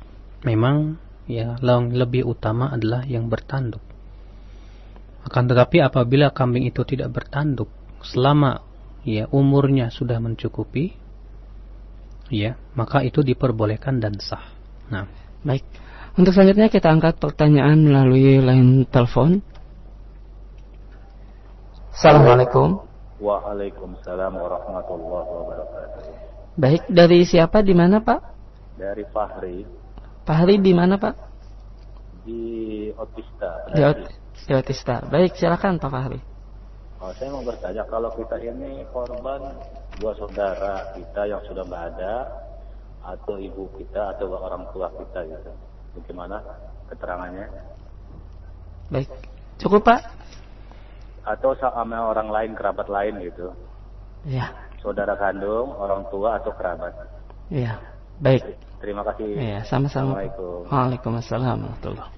Memang ya yang lebih utama adalah yang bertanduk. Akan tetapi apabila kambing itu tidak bertanduk selama ya umurnya sudah mencukupi, ya maka itu diperbolehkan dan sah. Nah, baik. Untuk selanjutnya kita angkat pertanyaan melalui line telepon. Assalamualaikum. Waalaikumsalam warahmatullahi wabarakatuh. Baik, dari siapa, di mana Pak? Dari Fahri. Fahri di mana Pak? Di Otista. Di Otista. Baik, silakan Pak Fahri. Saya mau bertanya, kalau kita ini korban dua saudara kita yang sudah nggak ada, atau ibu kita atau orang tua kita gitu, bagaimana keterangannya? Baik, cukup Pak? Atau sama orang lain, kerabat lain gitu? Ya. Saudara kandung, orang tua atau kerabat? Ya, baik. Terima kasih. Ya, sama-sama. Assalamualaikum. Waalaikumsalam warahmatullahi.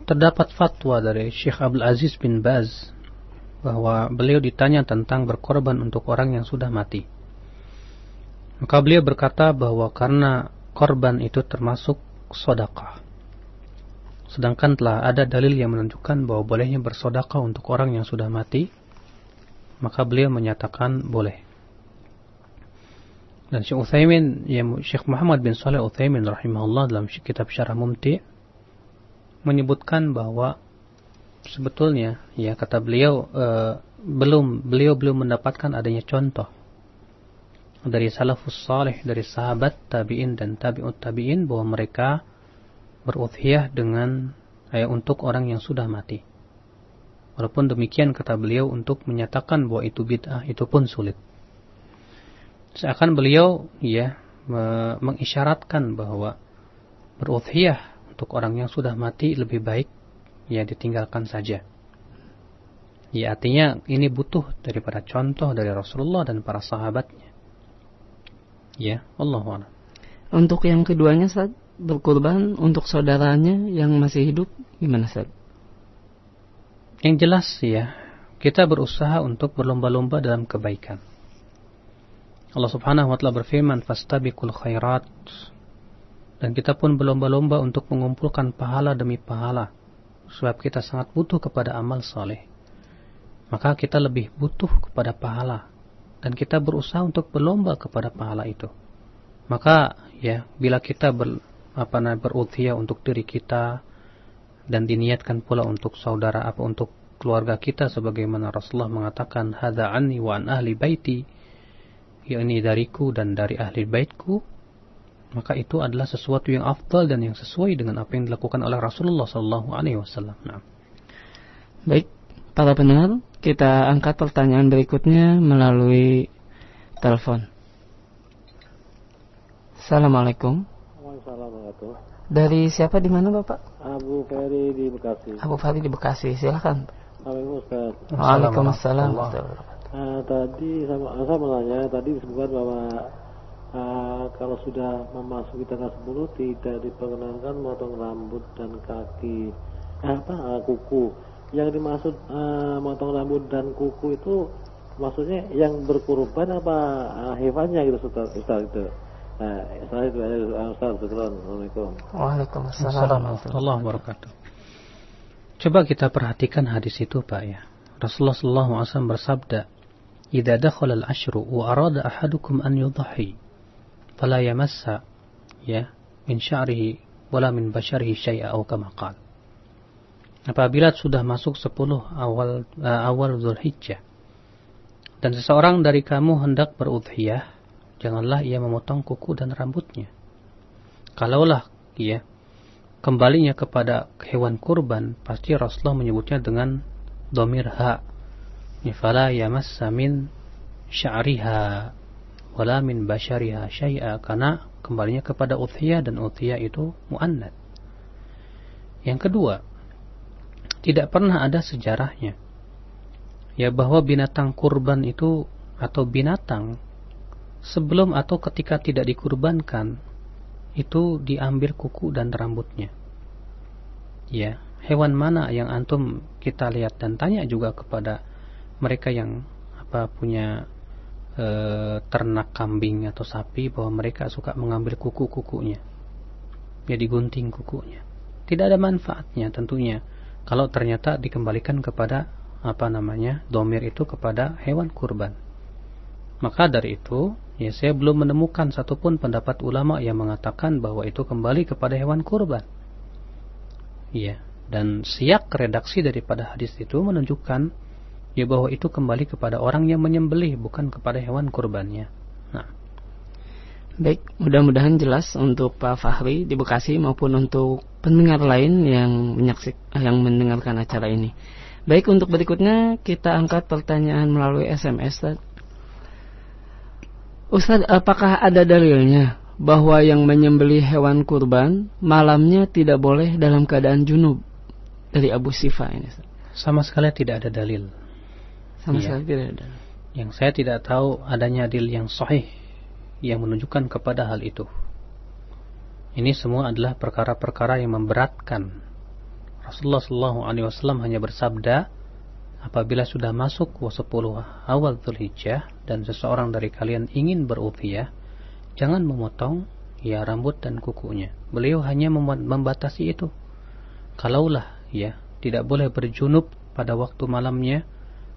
Terdapat fatwa dari Syekh Abdul Aziz bin Baz bahwa beliau ditanya tentang berkorban untuk orang yang sudah mati. Maka beliau berkata bahwa karena korban itu termasuk sedekah. Sedangkan telah ada dalil yang menunjukkan bahwa bolehnya bersedekah untuk orang yang sudah mati, maka beliau menyatakan boleh. Dan Syekh Utsaimin, ya Syekh Muhammad bin Shalih Utsaimin rahimahullah dalam kitab Syarah Mumti' menyebutkan bahwa sebetulnya ya kata beliau beliau belum mendapatkan adanya contoh dari salafus salih, dari sahabat tabi'in dan tabi'ut tabi'in bahwa mereka berudhiyah dengan untuk orang yang sudah mati. Walaupun demikian kata beliau untuk menyatakan bahwa itu bid'ah itu pun sulit. Seakan beliau ya mengisyaratkan bahwa berudhiyah untuk orang yang sudah mati lebih baik ya ditinggalkan saja. Ya artinya ini butuh daripada contoh dari Rasulullah dan para sahabatnya. Ya, Allahu a'lam. Untuk yang keduanya, Ustaz, berkurban untuk saudaranya yang masih hidup, gimana, Ustaz? Yang jelas ya, kita berusaha untuk berlomba-lomba dalam kebaikan. Allah Subhanahu wa taala berfirman, "Fastabiqul khairat." Dan kita pun berlomba-lomba untuk mengumpulkan pahala demi pahala, sebab kita sangat butuh kepada amal saleh. Maka kita lebih butuh kepada pahala, dan kita berusaha untuk berlomba kepada pahala itu. Maka ya bila kita berudhiyah untuk diri kita dan diniatkan pula untuk saudara untuk keluarga kita, sebagaimana Rasulullah mengatakan hadza anni wa an ahli baiti, ya ini dariku dan dari ahli baitku, maka itu adalah sesuatu yang afdal dan yang sesuai dengan apa yang dilakukan oleh Rasulullah sallallahu alaihi wasallam. Nah. Baik, para pendengar, kita angkat pertanyaan berikutnya melalui telepon. Assalamualaikum. Waalaikumsalam. Dari siapa, di mana Bapak? Abu Ferry di Bekasi. Abu Ferry di Bekasi, silakan. Waalaikumsalam. Waalaikumsalam. Tadi saya menanya, tadi disebutkan bahwa kalau sudah memasuki tanggal 10 tidak diperkenankan motong rambut dan kaki kuku. Yang dimaksud motong rambut dan kuku itu maksudnya yang berkurban apa hewannya gitu, Ustaz itu. Nah, saya itu Ustaz. Assalamualaikum. Waalaikumsalam warahmatullahi wabarakatuh. Coba kita perhatikan hadis itu, Pak ya. Rasulullah sallallahu alaihi wasallam bersabda, idza dakhala al-ashru wa arada ahadukum an yudhi fala yamassa ya min sya'rihi wala min basharihi syai'a aw kama qala. Apabila sudah masuk 10 awal Dzulhijjah dan seseorang dari kamu hendak berudhiyah, janganlah ia memotong kuku dan rambutnya. Kalaulah ia kembalinya kepada hewan kurban, pasti Rasulullah menyebutnya dengan dhamir ha. Fala yamassa min sya'riha wala min bashariha syai'a, karena kembalinya kepada udhiyah dan udhiyah itu muannats. Yang kedua, tidak pernah ada sejarahnya ya bahwa binatang kurban itu atau binatang sebelum atau ketika tidak dikurbankan itu diambil kuku dan rambutnya. Ya, hewan mana yang antum kita lihat dan tanya juga kepada mereka yang punya ternak kambing atau sapi bahwa mereka suka mengambil kuku-kukunya. Ya, digunting kukunya. Tidak ada manfaatnya tentunya kalau ternyata dikembalikan kepada dhamir itu kepada hewan kurban. Maka dari itu, ya saya belum menemukan satupun pendapat ulama yang mengatakan bahwa itu kembali kepada hewan kurban. Iya, dan siyak redaksi daripada hadis itu menunjukkan ya bahwa itu kembali kepada orang yang menyembelih, bukan kepada hewan kurbannya. Nah, baik, mudah-mudahan jelas untuk Pak Fahri di Bekasi maupun untuk pendengar lain yang mendengarkan acara ini. Baik, untuk berikutnya kita angkat pertanyaan melalui SMS. Ustaz, apakah ada dalilnya bahwa yang menyembelih hewan kurban malamnya tidak boleh dalam keadaan junub? Dari Abu Sifa ini, Ustaz. Sama sekali tidak ada dalil. Sama sekali tidak ada. Yang saya tidak tahu adanya dalil yang sahih yang menunjukkan kepada hal itu. Ini semua adalah perkara-perkara yang memberatkan. Rasulullah SAW hanya bersabda, apabila sudah masuk 10 awal Dzulhijjah dan seseorang dari kalian ingin berudhiyah, jangan memotong ya rambut dan kukunya. Beliau hanya membatasi itu. Kalaulah ya tidak boleh berjunub pada waktu malamnya,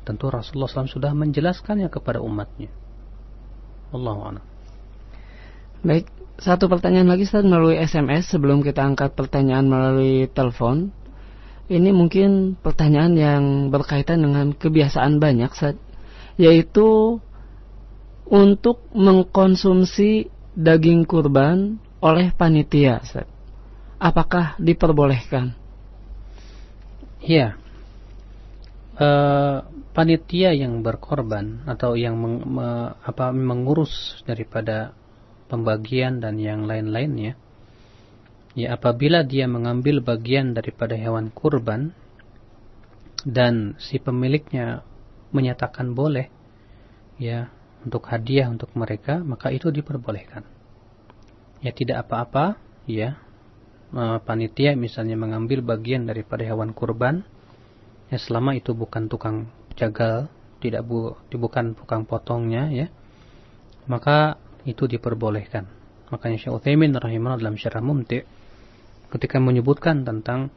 tentu Rasulullah SAW sudah menjelaskannya kepada umatnya. Wallahu a'lam. Baik, satu pertanyaan lagi Ustaz melalui SMS sebelum kita angkat pertanyaan melalui telepon. Ini mungkin pertanyaan yang berkaitan dengan kebiasaan banyak Ustaz, yaitu untuk mengkonsumsi daging kurban oleh panitia Ustaz. Apakah diperbolehkan? Iya. Panitia yang berkorban atau yang mengurus daripada pembagian dan yang lain-lainnya, ya apabila dia mengambil bagian daripada hewan kurban dan si pemiliknya menyatakan boleh ya untuk hadiah untuk mereka, maka itu diperbolehkan. Ya tidak apa-apa ya panitia misalnya mengambil bagian daripada hewan kurban ya selama itu bukan tukang jagal, bukan tukang potongnya ya, maka itu diperbolehkan. Makanya Syekh Utsaimin rahimahullah dalam Syarah Mumti' ketika menyebutkan tentang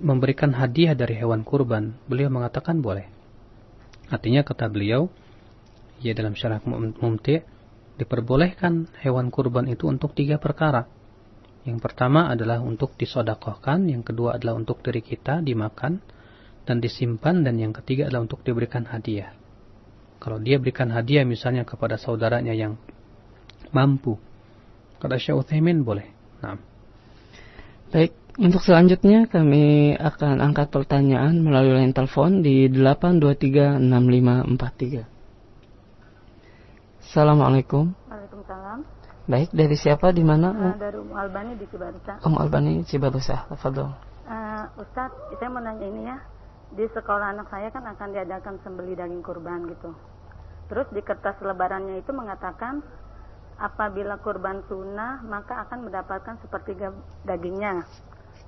memberikan hadiah dari hewan kurban, beliau mengatakan boleh. Artinya kata beliau, ya dalam Syarah Mumti' diperbolehkan hewan kurban itu untuk 3 perkara. Yang pertama adalah untuk disedekahkan, yang kedua adalah untuk diri kita dimakan dan disimpan, dan yang ketiga adalah untuk diberikan hadiah. Kalau dia berikan hadiah misalnya kepada saudaranya yang mampu, kata Syekh Utsaimin boleh. Nah. Baik, untuk selanjutnya kami akan angkat pertanyaan melalui line telepon di 8236543. Assalamualaikum. Waalaikumsalam. Baik, dari siapa di mana? Dari Albani di Cibarusah. Albani Cibarusah. Tafadhol. Ustaz, saya mau nanya ini ya. Di sekolah anak saya kan akan diadakan sembelih daging kurban gitu. Terus di kertas lebarannya itu mengatakan apabila kurban sunnah maka akan mendapatkan sepertiga dagingnya,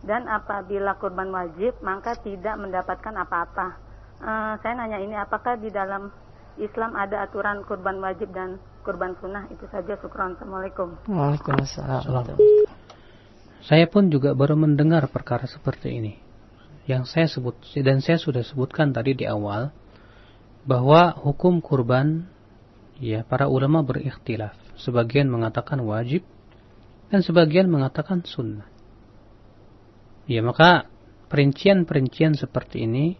dan apabila kurban wajib maka tidak mendapatkan apa-apa. Saya nanya ini, apakah di dalam Islam ada aturan kurban wajib dan kurban sunnah? Itu saja, syukran. Assalamualaikum. Waalaikumsalam. Saya pun juga baru mendengar perkara seperti ini. Yang saya sebut dan saya sudah sebutkan tadi di awal, bahwa hukum kurban, ya, para ulama berikhtilaf. Sebagian mengatakan wajib dan sebagian mengatakan sunnah. Ya, maka perincian-perincian seperti ini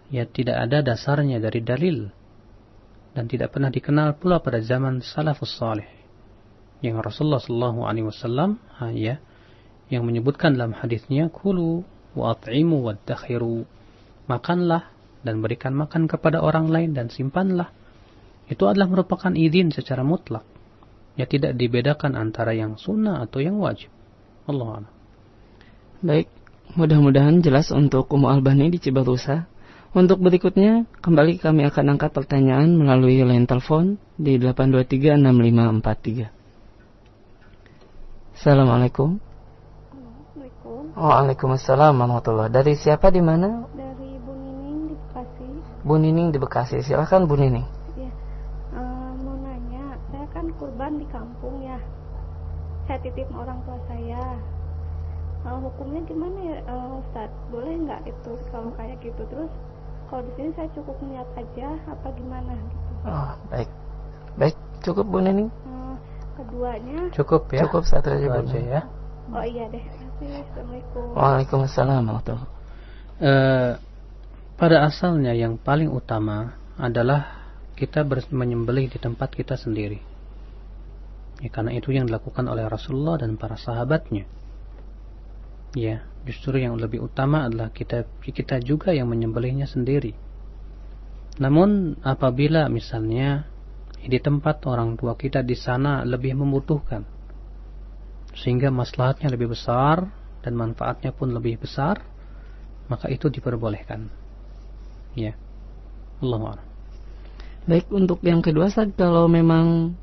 ya tidak ada dasarnya dari dalil dan tidak pernah dikenal pula pada zaman salafus salih. Yang Rasulullah SAW ya yang menyebutkan dalam hadisnya, kulu wa at'imu wa dakhiru, makanlah dan berikan makan kepada orang lain dan simpanlah. Itu adalah merupakan izin secara mutlak. Ya, tidak dibedakan antara yang sunnah atau yang wajib. Allah a'lam. Baik, mudah-mudahan jelas untuk Ummu Albani di Cibarusah. Untuk berikutnya, kembali kami akan angkat pertanyaan melalui line telepon di 8236543. Assalamualaikum. Assalamualaikum. Waalaikumsalam warahmatullahi. Dari siapa di mana? Dari Bu Nining di Bekasi. Bu Nining di Bekasi. Silakan Bu Nining. Ya, mau nanya, saya kan kurban di kampung ya. Saya titip orang tua saya. Hukumnya gimana ya, Ustaz? Boleh nggak itu kalau kayak gitu? Terus kalau di sini saya cukup niat aja apa gimana gitu? Oh, baik. Baik, cukup Bu Nining. Keduanya Cukup ya. Cukup satu aja Bu aja ya. oh iya deh. Assalamualaikum. Waalaikumsalam warahmatullahi. Pada asalnya yang paling utama adalah kita menyembelih di tempat kita sendiri. Ya, karena itu yang dilakukan oleh Rasulullah dan para sahabatnya. Ya, justru yang lebih utama adalah kita juga yang menyembelihnya sendiri. Namun apabila misalnya di tempat orang tua kita di sana lebih membutuhkan, sehingga maslahatnya lebih besar dan manfaatnya pun lebih besar, maka itu diperbolehkan. Ya, Allahu a'lam. Baik, untuk yang kedua, Ustaz, kalau memang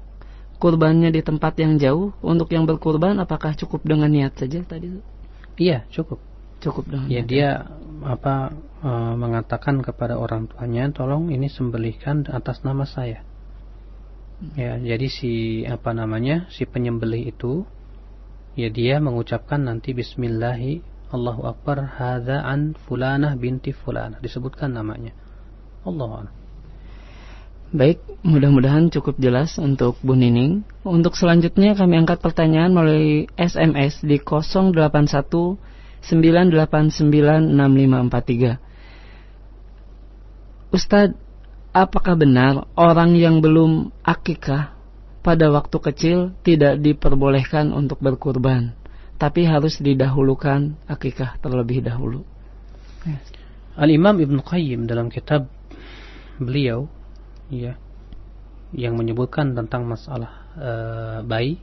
kurbannya di tempat yang jauh, untuk yang berkurban apakah cukup dengan niat saja tadi? Iya, cukup. Cukup dengan Ya, niat. dia mengatakan kepada orang tuanya, tolong ini sembelihkan atas nama saya. Ya, jadi si penyembelih itu, ya dia mengucapkan nanti Bismillahi Allahu Akbar hadza an fulanah binti fulanah, disebutkan namanya. Allahu a'lam. Baik, mudah-mudahan cukup jelas untuk Bu Nining. Untuk selanjutnya kami angkat pertanyaan melalui SMS di 081 989 6543. Ustadz, apakah benar orang yang belum akikah pada waktu kecil tidak diperbolehkan untuk berkurban, tapi harus didahulukan akikah terlebih dahulu? Al-Imam Ibn Qayyim dalam kitab beliau, ya, yang menyebutkan tentang masalah bayi,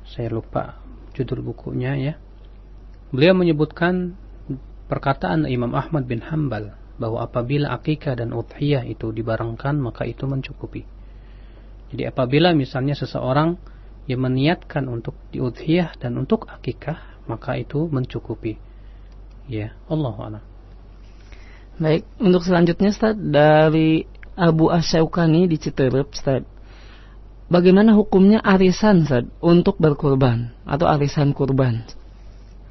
saya lupa judul bukunya ya. Beliau menyebutkan perkataan Imam Ahmad bin Hanbal bahwa apabila akikah dan udhiyah itu dibarengkan maka itu mencukupi. Jadi apabila misalnya seseorang yang meniatkan untuk diudhiyah dan untuk akikah, maka itu mencukupi. Ya, Allahu a'lam. Baik, untuk selanjutnya Ustaz, dari Abu Asyaukani di Citerep, Ustaz. Bagaimana hukumnya arisan, Ustaz, untuk berkurban atau arisan kurban?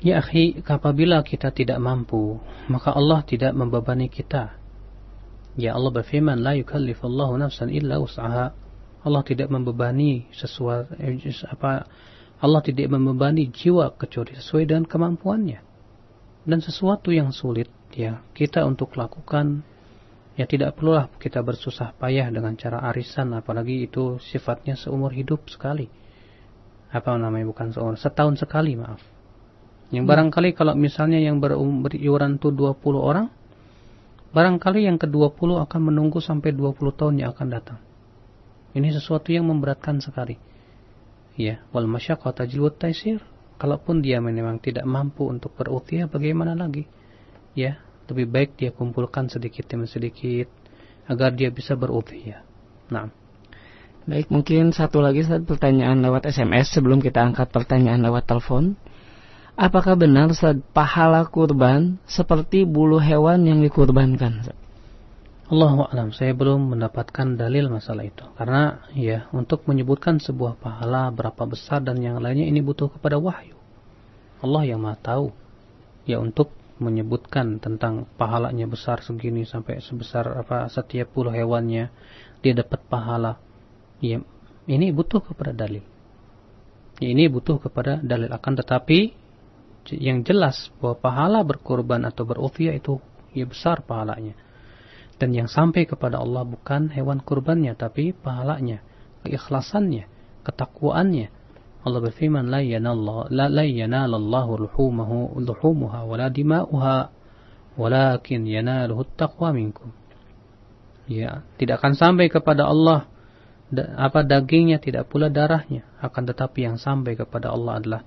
Ya akhi, apabila kita tidak mampu, maka Allah tidak membebani kita. Ya, Allah berfirman, la yukallifullahu nafsan illa wus'aha. Allah tidak membebani Allah tidak membebani jiwa kecuali sesuai dengan kemampuannya. Dan sesuatu yang sulit ya kita untuk lakukan, ya tidak perlulah kita bersusah payah dengan cara arisan, apalagi itu sifatnya seumur hidup sekali. Bukan seumur, setahun sekali, maaf. Yang barangkali kalau misalnya yang beriuran itu 20 orang, barangkali yang ke-20 akan menunggu sampai 20 tahun yang akan datang. Ini sesuatu yang memberatkan sekali. Ya, wal masyaqqah tajlibu taysir. Kalaupun dia memang tidak mampu untuk berudhiyah, bagaimana lagi? Ya, lebih baik dia kumpulkan sedikit demi sedikit agar dia bisa berudhiyah. Nah. Baik, mungkin satu lagi pertanyaan lewat SMS sebelum kita angkat pertanyaan lewat telepon. Apakah benar pahala kurban seperti bulu hewan yang dikurbankan? Allahu a'lam, saya belum mendapatkan dalil masalah itu. Karena ya, untuk menyebutkan sebuah pahala berapa besar dan yang lainnya ini butuh kepada wahyu. Allah yang Maha tahu. Ya, untuk menyebutkan tentang pahalanya besar segini sampai sebesar setiap 10 hewannya dia dapat pahala. Ya, ini butuh kepada dalil. Ini butuh kepada dalil, akan tetapi yang jelas bahwa pahala berkorban atau berudhiyah itu ya besar pahalanya. Dan yang sampai kepada Allah bukan hewan kurbannya, tapi pahalanya, keikhlasannya, ketakwaannya. Allah berfirman, la yanalallahu luhumuha wala dima'uha walakin yanaluhu taqwa minkum. Ya, tidak akan sampai kepada Allah dagingnya, tidak pula darahnya, akan tetapi yang sampai kepada Allah adalah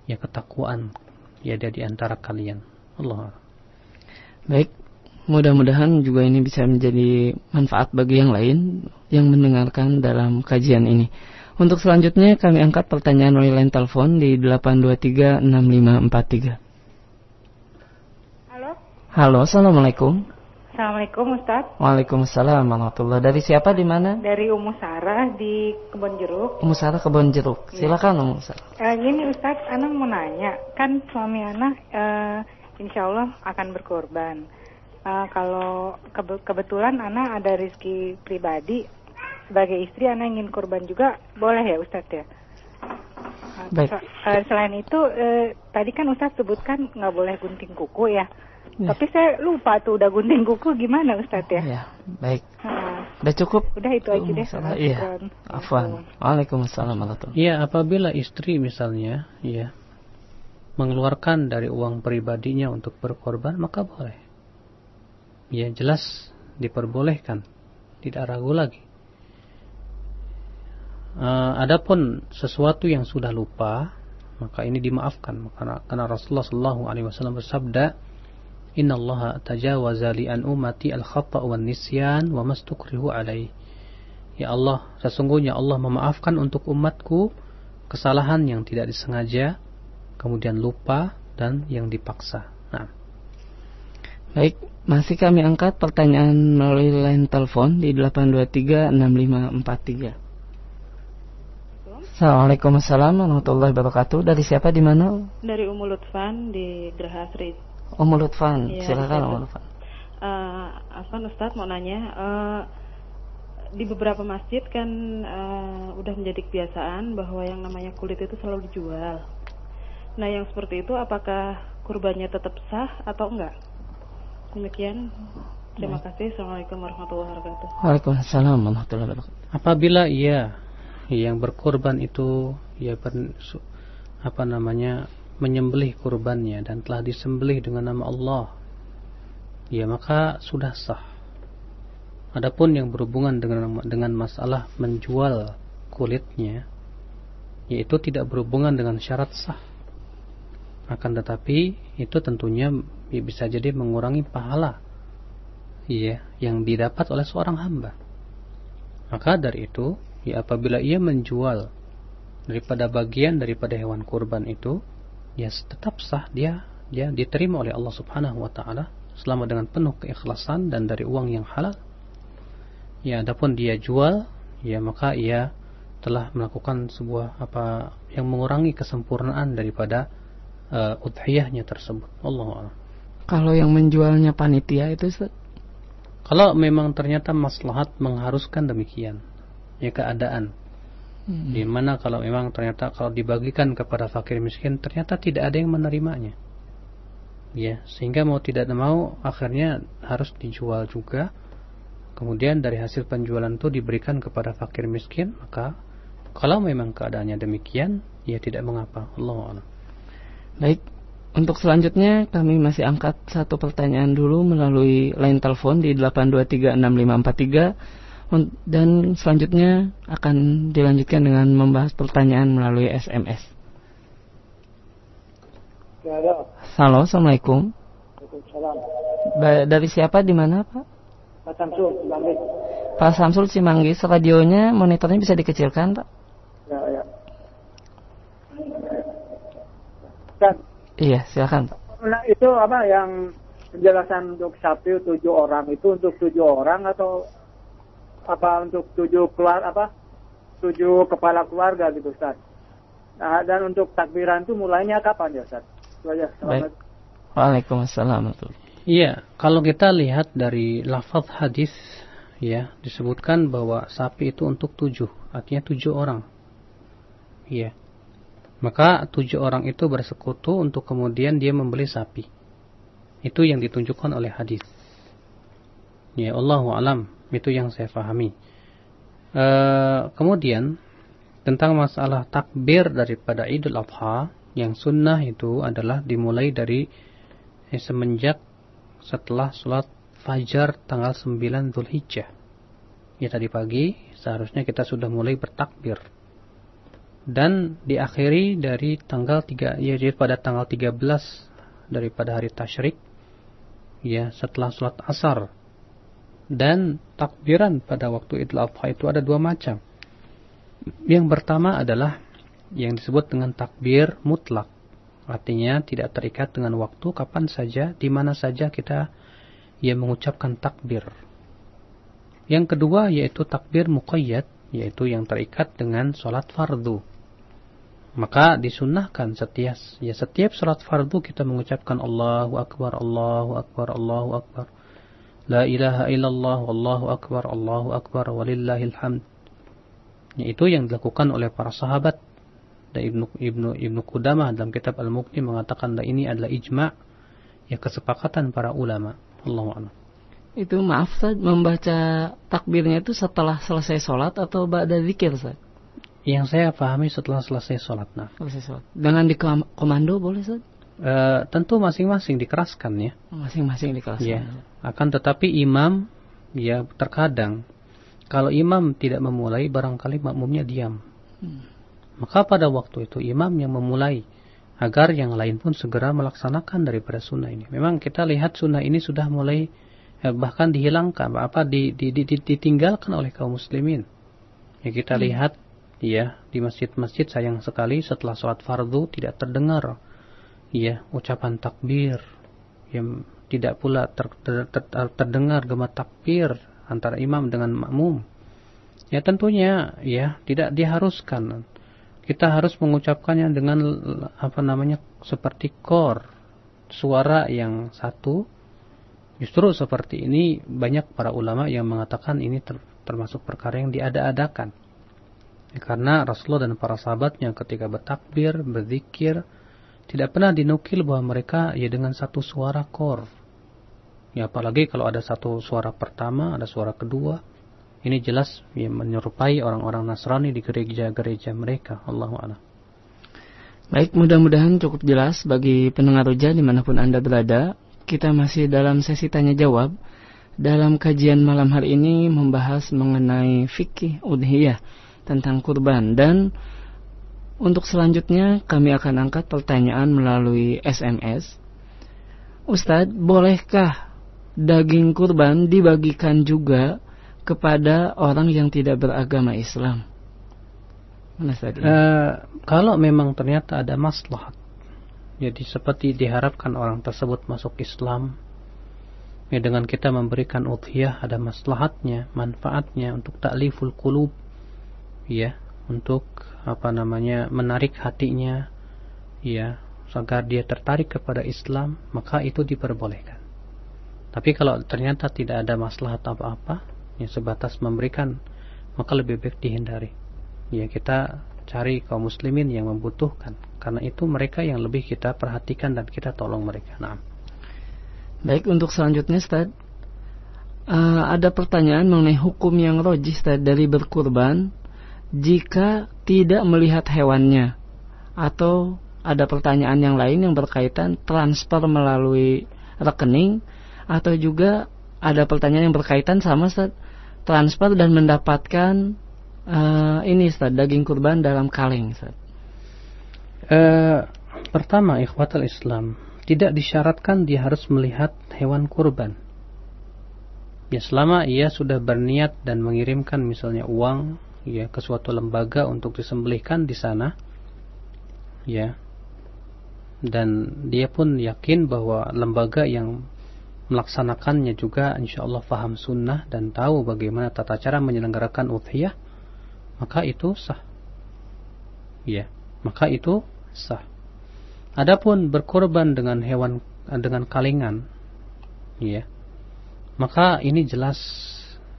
ya ketakwaan ya di antara kalian. Allah. Baik, mudah-mudahan juga ini bisa menjadi manfaat bagi yang lain yang mendengarkan dalam kajian ini. Untuk selanjutnya kami angkat pertanyaan melalui line telepon di 8236543. Halo. Halo, assalamualaikum. Assalamualaikum Ustaz. Waalaikumsalam warahmatullahi. Dari siapa, di mana? Dari Ummu Sarah di Kebon Jeruk. Ummu Sarah Kebon Jeruk. Silakan Ummu Sarah. Gini Ustaz, Ana mau nanya, kan suami Ana insya Allah akan berkorban. Kalau kebetulan Ana ada rezeki pribadi sebagai istri, Ana ingin korban juga, boleh ya Ustaz ya? Baik. Selain itu tadi kan Ustaz sebutkan nggak boleh gunting kuku ya. Tapi saya lupa tuh udah gunting kuku gimana Ustaz ya? Ya, baik. Udah cukup? Udah itu aja deh. Iya. Afwan. Waalaikumsalam warahmatullahi. Iya, apabila istri misalnya ya mengeluarkan dari uang pribadinya untuk berkorban, maka boleh. Ya, jelas diperbolehkan. Tidak ragu lagi. Adapun sesuatu yang sudah lupa, maka ini dimaafkan karena Rasulullah SAW bersabda, Innallaha tajawaza li an ummati al-khata' wan nisyan wa mastukrihu alaih. Ya Allah, sesungguhnya Allah memaafkan untuk umatku kesalahan yang tidak disengaja, kemudian lupa dan yang dipaksa. Nah. Baik, masih kami angkat pertanyaan melalui line telepon di 8236543. Assalamualaikum warahmatullahi wabarakatuh. Dari siapa, di mana? Dari Ummu Lutfan di Geraha Asri. Ummu Lutfan, ya, silakan Ummu Lutfan. Ustaz mau nanya, di beberapa masjid kan udah menjadi kebiasaan bahwa yang namanya kulit itu selalu dijual. Nah, yang seperti itu apakah kurbannya tetap sah atau enggak? Demikian. Terima kasih. Assalamualaikum warahmatullahi wabarakatuh. Waalaikumsalam warahmatullahi wabarakatuh. Apabila yang berkorban itu menyembelih kurbannya dan telah disembelih dengan nama Allah, ya maka sudah sah. Adapun yang berhubungan dengan masalah menjual kulitnya, yaitu tidak berhubungan dengan syarat sah. Akan tetapi itu tentunya bisa jadi mengurangi pahala yang didapat oleh seorang hamba. Maka dari itu, apabila ia menjual daripada bagian daripada hewan kurban itu, ya tetap sah, dia diterima oleh Allah Subhanahu wa taala selama dengan penuh keikhlasan dan dari uang yang halal. Ya, adapun dia jual, ya maka ia telah melakukan sebuah yang mengurangi kesempurnaan daripada udhiyahnya tersebut. Allah. Kalau yang menjualnya panitia itu, kalau memang ternyata maslahat mengharuskan demikian, ya keadaan. Di mana kalau memang ternyata kalau dibagikan kepada fakir miskin ternyata tidak ada yang menerimanya, ya sehingga mau tidak mau akhirnya harus dijual juga. Kemudian dari hasil penjualan itu diberikan kepada fakir miskin, maka kalau memang keadaannya demikian, ya tidak mengapa. Allah. Baik, untuk selanjutnya kami masih angkat satu pertanyaan dulu melalui line telepon di 8236543. Dan selanjutnya akan dilanjutkan dengan membahas pertanyaan melalui SMS. Halo, assalamualaikum. Waalaikumsalam. Dari siapa, di mana Pak? Pak Samsul Cimanggis. Pak Samsul Cimanggis, radionya, monitornya bisa dikecilkan Pak? Ya. Dan, iya, silakan Pak. Nah, itu yang penjelasan untuk sapi 7 orang itu untuk 7 orang atau untuk 7 kepala keluarga gitu Ustaz. Nah, dan untuk takbiran itu mulainya kapan ya Ustaz? Itu aja. Selamat. Waalaikumsalam. Iya, kalau kita lihat dari lafaz hadis, ya, disebutkan bahwa sapi itu untuk 7, artinya 7 orang. Iya. Maka 7 orang itu bersekutu untuk kemudian dia membeli sapi. Itu yang ditunjukkan oleh hadis. Ya, Allahu alam, itu yang saya pahami. Kemudian tentang masalah takbir daripada Idul Adha, yang sunnah itu adalah dimulai dari semenjak setelah sholat fajar tanggal 9 Dzulhijjah. Ya, tadi pagi seharusnya kita sudah mulai bertakbir. Dan diakhiri dari tanggal 3, ya, jadi pada tanggal 13 daripada hari tasyrik, ya, setelah sholat asar. Dan takbiran pada waktu Idul Adha itu ada 2 macam. Yang pertama adalah yang disebut dengan takbir mutlak. Artinya tidak terikat dengan waktu, kapan saja, di mana saja kita mengucapkan takbir. Yang kedua yaitu takbir muqayyad, yaitu yang terikat dengan sholat fardu. Maka disunnahkan setiap sholat fardu kita mengucapkan Allahu Akbar, Allahu Akbar, Allahu Akbar. La ilaha illallah, wallahu akbar, Allahu akbar, walillahil hamd. Itu yang dilakukan oleh para sahabat. Dan Ibnu Qudamah dalam kitab Al-Mughni mengatakan ini adalah ijma', ya, kesepakatan para ulama. Allahu a'lam. Itu maaf Ustaz, membaca takbirnya itu setelah selesai sholat atau ba'da zikir Ustaz? Yang saya pahami setelah selesai sholat. Nah. Selesai sholat. Dengan dikomando boleh Ustaz? Tentu masing-masing dikeraskan, ya. Masing-masing dikeraskan. Ya. Akan tetapi imam, ya, terkadang kalau imam tidak memulai, barangkali makmumnya diam. Maka pada waktu itu imam yang memulai, agar yang lain pun segera melaksanakan daripada sunnah ini. Memang kita lihat sunnah ini sudah mulai bahkan dihilangkan, ditinggalkan oleh kaum muslimin. Ya, kita lihat, ya, di masjid-masjid sayang sekali setelah sholat fardu tidak terdengar, ya, ucapan takbir, yang tidak pula terdengar gema takbir antara imam dengan makmum. Ya, tentunya, ya, tidak diharuskan. Kita harus mengucapkannya dengan seperti kor, suara yang satu. Justru seperti ini banyak para ulama yang mengatakan ini termasuk perkara yang diada-adakan. Ya, karena Rasulullah dan para sahabatnya ketika bertakbir, berzikir, tidak pernah dinukil bahwa mereka dengan satu suara kor. Ya, apalagi kalau ada satu suara pertama, ada suara kedua. Ini jelas menyerupai orang-orang Nasrani di gereja-gereja mereka. Allahu a'lam. Baik, mudah-mudahan cukup jelas bagi pendengar Roja dimanapun Anda berada. Kita masih dalam sesi tanya jawab. Dalam kajian malam hari ini membahas mengenai fikih udhiyah tentang kurban. Dan untuk selanjutnya kami akan angkat pertanyaan melalui SMS. Ustadz, bolehkah daging kurban dibagikan juga kepada orang yang tidak beragama Islam? Kalau memang ternyata ada maslahat, jadi seperti diharapkan orang tersebut masuk Islam, ya, dengan kita memberikan udhiyah ada maslahatnya, manfaatnya untuk ta'liful qulub, ya, untuk menarik hatinya, ya, agar dia tertarik kepada Islam, maka itu diperbolehkan. Tapi kalau ternyata tidak ada maslahat apa-apa, yang sebatas memberikan, maka lebih baik dihindari. Ya, kita cari kaum muslimin yang membutuhkan, karena itu mereka yang lebih kita perhatikan dan kita tolong mereka. Nah. Baik, untuk selanjutnya Ustaz, ada pertanyaan mengenai hukum yang rajih Ustaz dari berkurban jika tidak melihat hewannya, atau ada pertanyaan yang lain yang berkaitan transfer melalui rekening, atau juga ada pertanyaan yang berkaitan sama Ustaz, transfer dan mendapatkan ini Ustaz, daging kurban dalam kaleng Ustaz. Pertama, ikhwatul Islam, tidak disyaratkan dia harus melihat hewan kurban. Ya, selama ia sudah berniat dan mengirimkan misalnya uang, ya, ke suatu lembaga untuk disembelihkan di sana, ya, dan dia pun yakin bahwa lembaga yang melaksanakannya juga insyaallah faham sunnah dan tahu bagaimana tata cara menyelenggarakan udhiyah, maka itu sah. Ya, maka itu sah. Adapun berkorban dengan hewan dengan kalengan, ya, maka ini jelas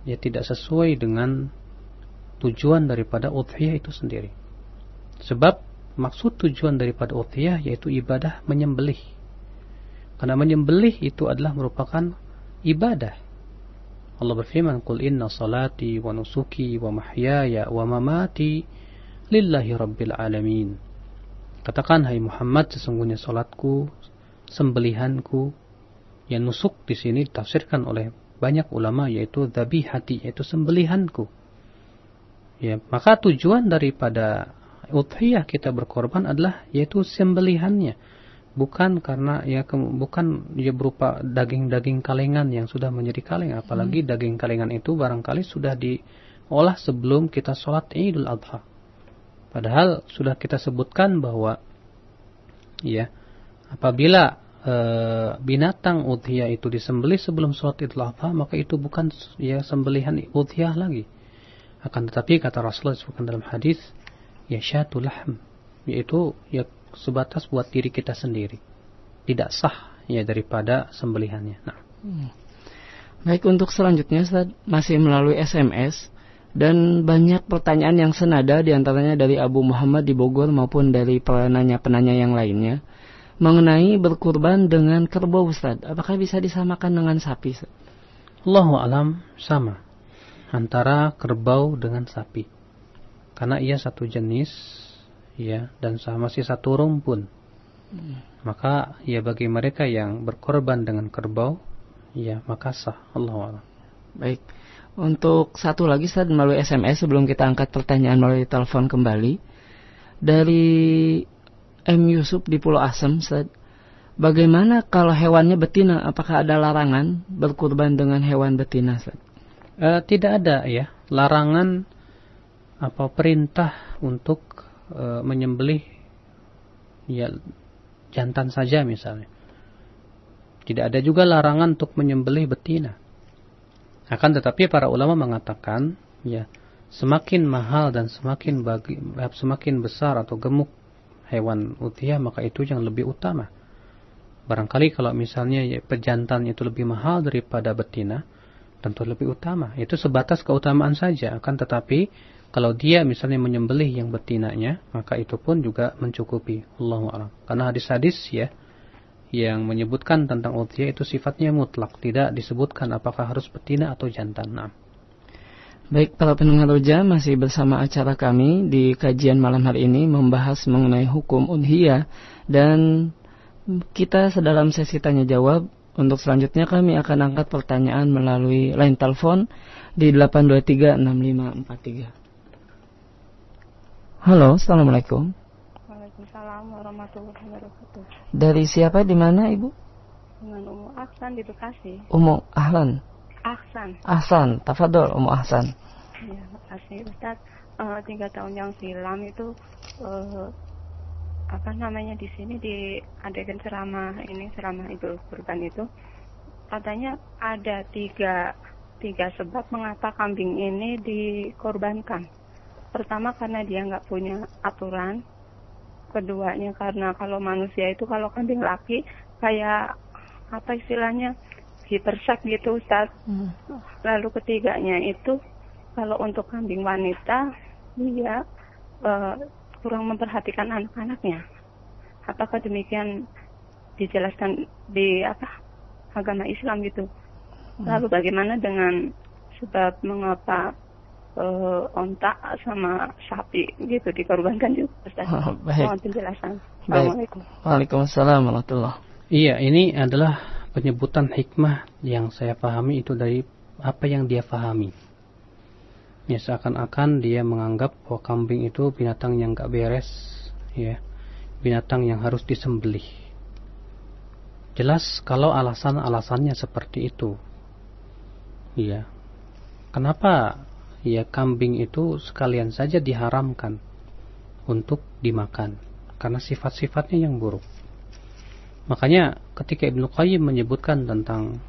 ya tidak sesuai dengan tujuan daripada udhiyah itu sendiri. Sebab maksud tujuan daripada udhiyah yaitu ibadah menyembelih. Karena menyembelih itu adalah merupakan ibadah. Allah berfirman, "Qul inna salati wa nusuki wa mahyaya wa mamati lillahi rabbil alamin." Katakan, hai Muhammad, sesungguhnya salatku, sembelihanku, yang nusuk di sini ditafsirkan oleh banyak ulama yaitu dzabihati, yaitu sembelihanku. Ya, maka tujuan daripada udhiyah kita berkorban adalah yaitu sembelihannya, bukan karena bukan berupa daging-daging kalengan yang sudah menjadi kaleng, apalagi daging kalengan itu barangkali sudah diolah sebelum kita sholat Idul Adha. Padahal sudah kita sebutkan bahwa ya, apabila binatang udhiyah itu disembelih sebelum sholat Idul Adha, maka itu bukan ya sembelihan udhiyah lagi. Akan tetapi kata Rasulullah disebutkan dalam hadis, ya syatul lahm, yaitu ya sebatas buat diri kita sendiri, tidak sah ya daripada sembelihannya. Nah. Baik, untuk selanjutnya Ustaz, masih melalui SMS dan banyak pertanyaan yang senada, diantaranya dari Abu Muhammad di Bogor maupun dari penanya-penanya yang lainnya mengenai berkurban dengan kerbau. Ustaz, apakah bisa disamakan dengan sapi? Allahu a'lam, sama antara kerbau dengan sapi, karena ia satu jenis ya, dan masih satu rumpun. Maka ya bagi mereka yang berkorban dengan kerbau, ya maka sah. Allahu a'lam. Baik, untuk satu lagi Ustaz, melalui SMS sebelum kita angkat pertanyaan melalui telepon kembali dari M. Yusuf di Pulau Asem. Ustaz, bagaimana kalau hewannya betina? Apakah ada larangan berkurban dengan hewan betina, Ustaz? Tidak ada ya larangan perintah untuk menyembelih ya jantan saja misalnya. Tidak ada juga larangan untuk menyembelih betina. Akan tetapi para ulama mengatakan ya, semakin mahal dan semakin besar atau gemuk hewan udhiyah, maka itu yang lebih utama. Barangkali kalau misalnya ya, pejantan itu lebih mahal daripada betina, tentu lebih utama. Itu sebatas keutamaan saja. Akan tetapi kalau dia misalnya menyembelih yang betinanya, maka itu pun juga mencukupi. Allahu a'lam. Karena hadis-hadis ya yang menyebutkan tentang udhiyah itu sifatnya mutlak, tidak disebutkan apakah harus betina atau jantan. Nah. Baik, para pendengar Roja, masih bersama acara kami di kajian malam hari ini membahas mengenai hukum udhiyah, dan kita sedalam sesi tanya jawab. Untuk selanjutnya kami akan angkat pertanyaan melalui line telepon di 8236543. Halo, assalamualaikum. Waalaikumsalam warahmatullahi wabarakatuh. Dari siapa, di mana Ibu? Dengan Umu Ahsan di Bekasi. Umu Ahlan. Ahsan, tafadhol Umu Ahsan. Ya, makasih Ustaz. 3 tahun yang silam itu di sini diadakan ceramah Idul Kurban itu, katanya ada tiga sebab mengapa kambing ini dikorbankan. Pertama, karena dia nggak punya aturan. Keduanya, karena kalau manusia itu kalau kambing laki kayak hipersek gitu Ustaz. Lalu ketiganya itu kalau untuk kambing wanita dia kurang memperhatikan anak-anaknya. Apakah demikian dijelaskan di agama Islam gitu? Lalu bagaimana dengan sebab mengapa onta sama sapi gitu dikorbankan juga, Ustaz? Mohon penjelasan. Assalamualaikum. Waalaikumsalam warahmatullahi. Iya, ini adalah penyebutan hikmah yang saya pahami itu dari apa yang dia pahami. Ya, seakan-akan dia menganggap bahwa kambing itu binatang yang gak beres, ya, binatang yang harus disembelih. Jelas kalau alasannya seperti itu, ya, kenapa ya kambing itu sekalian saja diharamkan untuk dimakan? Karena sifat-sifatnya yang buruk. Makanya ketika Ibnu Qayyim menyebutkan tentang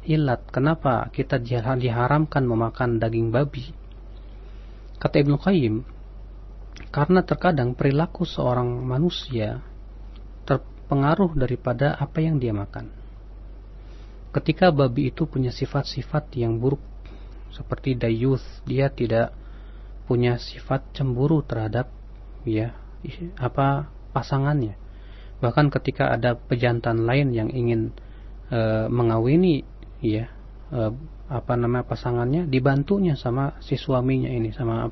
ilat kenapa kita diharamkan memakan daging babi, kata Ibnu Qayyim, karena terkadang perilaku seorang manusia terpengaruh daripada apa yang dia makan. Ketika babi itu punya sifat-sifat yang buruk seperti dayuth, dia tidak punya sifat cemburu terhadap pasangannya. Bahkan ketika ada pejantan lain yang ingin mengawini pasangannya, dibantunya sama si suaminya ini, sama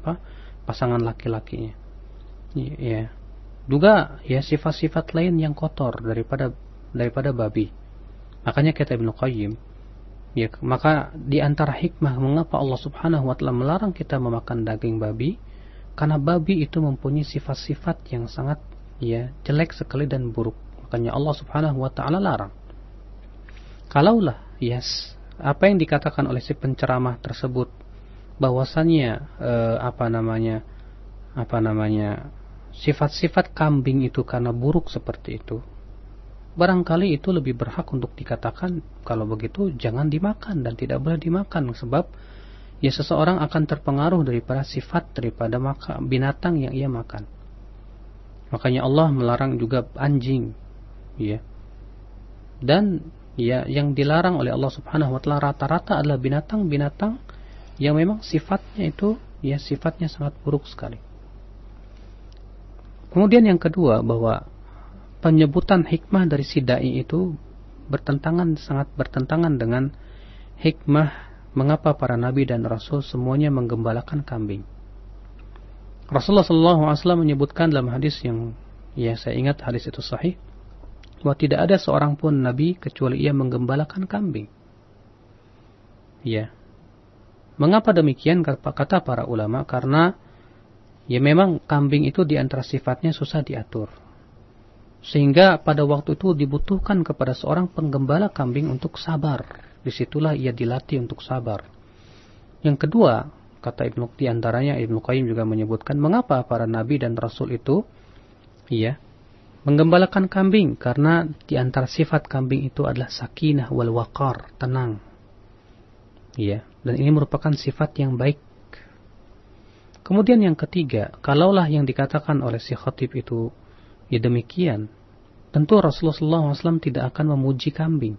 pasangan laki-lakinya. Juga sifat-sifat lain yang kotor daripada babi. Makanya kata Ibnu Qayyim, maka di antara hikmah mengapa Allah Subhanahu wa taala melarang kita memakan daging babi, karena babi itu mempunyai sifat-sifat yang sangat jelek sekali dan buruk. Makanya Allah Subhanahu wa taala larang. Kalaulah apa yang dikatakan oleh si penceramah tersebut bahwasannya sifat-sifat kambing itu karena buruk seperti itu, barangkali itu lebih berhak untuk dikatakan kalau begitu jangan dimakan dan tidak boleh dimakan, sebab seseorang akan terpengaruh daripada sifat daripada binatang yang ia makan. Makanya Allah melarang juga anjing, dan yang dilarang oleh Allah Subhanahu wa taala rata-rata adalah binatang-binatang yang memang sifatnya itu sifatnya sangat buruk sekali. Kemudian yang kedua, bahwa penyebutan hikmah dari si dai itu sangat bertentangan dengan hikmah mengapa para nabi dan rasul semuanya menggembalakan kambing. Rasulullah SAW menyebutkan dalam hadis yang saya ingat hadis itu sahih, bahwa tidak ada seorang pun nabi kecuali ia menggembalakan kambing. Mengapa demikian? Kata para ulama, karena memang kambing itu di antara sifatnya susah diatur, sehingga pada waktu itu dibutuhkan kepada seorang penggembala kambing untuk sabar. Disitulah ia dilatih untuk sabar. Yang kedua, kata di antaranya Ibnu Qayyim juga menyebutkan mengapa para nabi dan rasul itu menggembalakan kambing, karena di antara sifat kambing itu adalah sakinah wal waqar, tenang. Dan ini merupakan sifat yang baik. Kemudian yang ketiga, kalaulah yang dikatakan oleh si khatib itu demikian, tentu Rasulullah SAW tidak akan memuji kambing.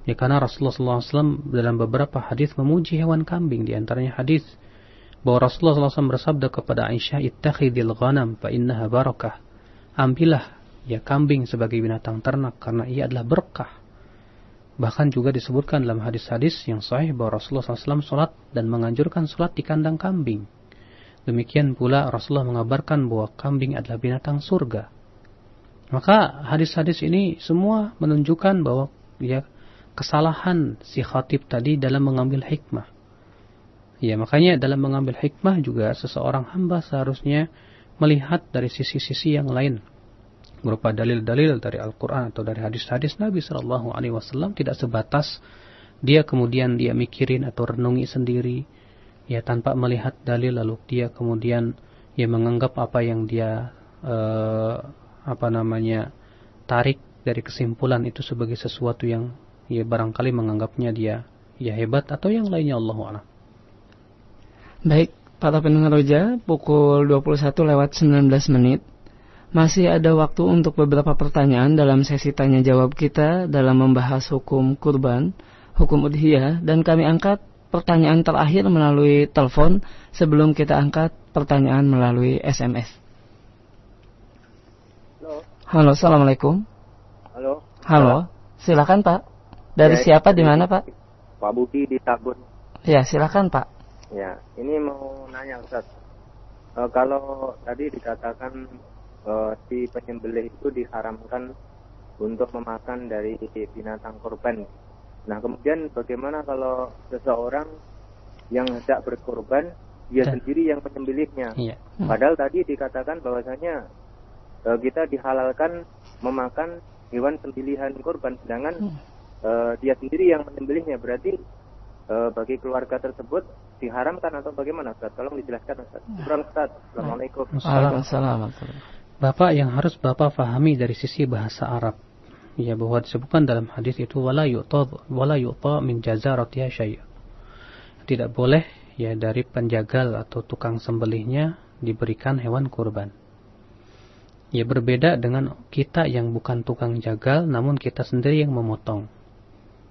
Karena Rasulullah SAW dalam beberapa hadis memuji hewan kambing. Di antaranya hadis bahwa Rasulullah SAW bersabda kepada Aisyah, ittakhidil ghanam fa innaha barakah. Ambillah kambing sebagai binatang ternak karena ia adalah berkah. Bahkan juga disebutkan dalam hadis-hadis yang sahih bahwa Rasulullah SAW sholat dan menganjurkan sholat di kandang kambing. Demikian pula Rasulullah mengabarkan bahwa kambing adalah binatang surga. Maka hadis-hadis ini semua menunjukkan bahwa kesalahan si khatib tadi dalam mengambil hikmah. Makanya dalam mengambil hikmah juga seseorang hamba seharusnya melihat dari sisi-sisi yang lain, berupa dalil-dalil dari Al-Quran atau dari hadis-hadis Nabi SAW. Tidak sebatas dia kemudian dia mikirin atau renungi sendiri, tanpa melihat dalil, lalu dia kemudian menganggap apa yang dia tarik dari kesimpulan itu sebagai sesuatu yang barangkali menganggapnya dia hebat atau yang lainnya, Allahu a'lam. Baik, para pendengar Roja, pukul 21:19 menit. Masih ada waktu untuk beberapa pertanyaan dalam sesi tanya jawab kita dalam membahas hukum kurban, hukum udhiyah, dan kami angkat pertanyaan terakhir melalui telepon sebelum kita angkat pertanyaan melalui SMS. Halo, assalamualaikum. Halo, silakan Pak. Dari siapa, di mana Pak? Pak Budi di Tabun. Ya, silakan Pak. Ya, ini mau nanya Ustaz. Kalau tadi dikatakan si penyembelih itu diharamkan untuk memakan dari binatang korban. Nah, kemudian bagaimana kalau seseorang yang hendak berkorban, dia sendiri yang menyembelihnya? Padahal tadi dikatakan bahwasanya kita dihalalkan memakan hewan sembelihan korban, sedangkan dia sendiri yang menyembelihnya. Berarti bagi keluarga tersebut diharamkan atau bagaimana, Ustaz? Tolong dijelaskan, Ustaz. Ustaz. Assalamualaikum. Waalaikumsalam. Bapak, yang harus Bapak fahami dari sisi bahasa Arab, bahwa disebutkan dalam hadis itu wala yu'ta min jazaratiha syai'. Tidak boleh dari penjagal atau tukang sembelihnya diberikan hewan kurban. Ya, berbeda dengan kita yang bukan tukang jagal, namun kita sendiri yang memotong.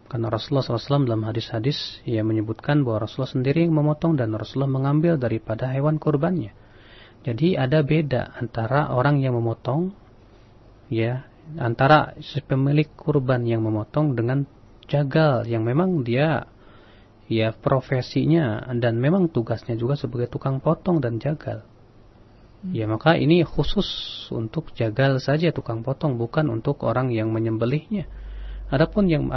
Karena Rasulullah SAW dalam hadis-hadis ya menyebutkan bahwa Rasulullah sendiri yang memotong dan Rasulullah mengambil daripada hewan kurbannya. Jadi ada beda antara orang yang memotong, ya, antara si pemilik kurban yang memotong dengan jagal yang memang dia ya profesinya dan memang tugasnya juga sebagai tukang potong dan jagal. Ya, maka ini khusus untuk jagal saja tukang potong, bukan untuk orang yang menyembelihnya. Adapun yang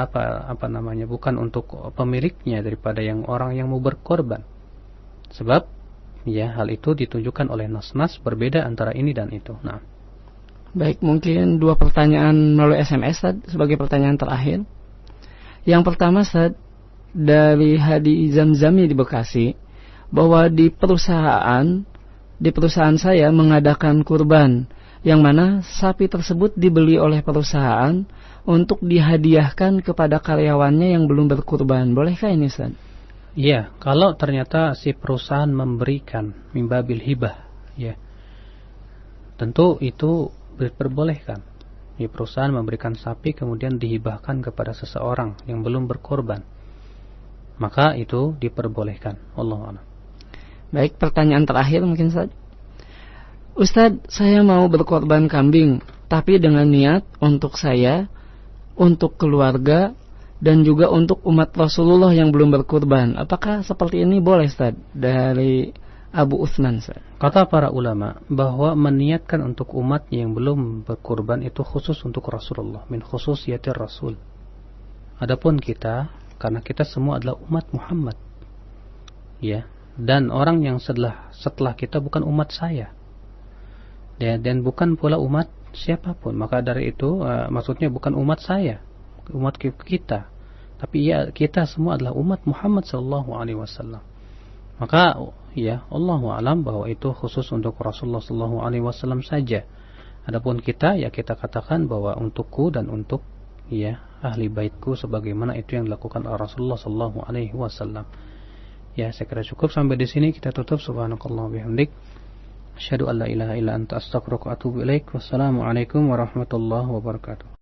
bukan untuk pemiliknya daripada yang orang yang mau berkorban. Sebab ya hal itu ditunjukkan oleh nas-nas berbeda antara ini dan itu. Nah, baik, mungkin 2 pertanyaan melalui SMS Ustaz, sebagai pertanyaan terakhir. Yang pertama Ustaz, dari Hadi Zamzami di Bekasi, bahwa di perusahaan saya mengadakan kurban, yang mana sapi tersebut dibeli oleh perusahaan untuk dihadiahkan kepada karyawannya yang belum berkurban. Bolehkah ini Ustaz? Iya, kalau ternyata si perusahaan memberikan mimbabil hibah, ya, tentu itu diperbolehkan. Ya, perusahaan memberikan sapi kemudian dihibahkan kepada seseorang yang belum berkorban, maka itu diperbolehkan. Wallahu a'lam. Baik, pertanyaan terakhir mungkin Ustaz, saya mau berkorban kambing, tapi dengan niat untuk saya, untuk keluarga, dan juga untuk umat Rasulullah yang belum berkorban. Apakah seperti ini boleh Ustaz? Dari Abu Utsman Ustaz. Kata para ulama bahwa meniatkan untuk umat yang belum berkorban itu khusus untuk Rasulullah, min khususiyatir Rasul. Adapun kita, karena kita semua adalah umat Muhammad, ya, dan orang yang setelah kita bukan umat saya, ya, dan bukan pula umat siapapun. Maka dari itu maksudnya bukan umat saya, umat kita, tapi ya kita semua adalah umat Muhammad SAW. Maka ya Allahu a'lam bahwa itu khusus untuk Rasulullah SAW saja. Adapun kita, ya kita katakan bahwa untukku dan untuk ya ahli baitku sebagaimana itu yang dilakukan oleh Rasulullah SAW. Ya, saya kira cukup sampai di sini, kita tutup. Subhanakallah bihamdik, asyhadu an la ilaha illa anta, astaghfiruka wa atubu ilaik. Wassalamualaikum warahmatullahi wabarakatuh.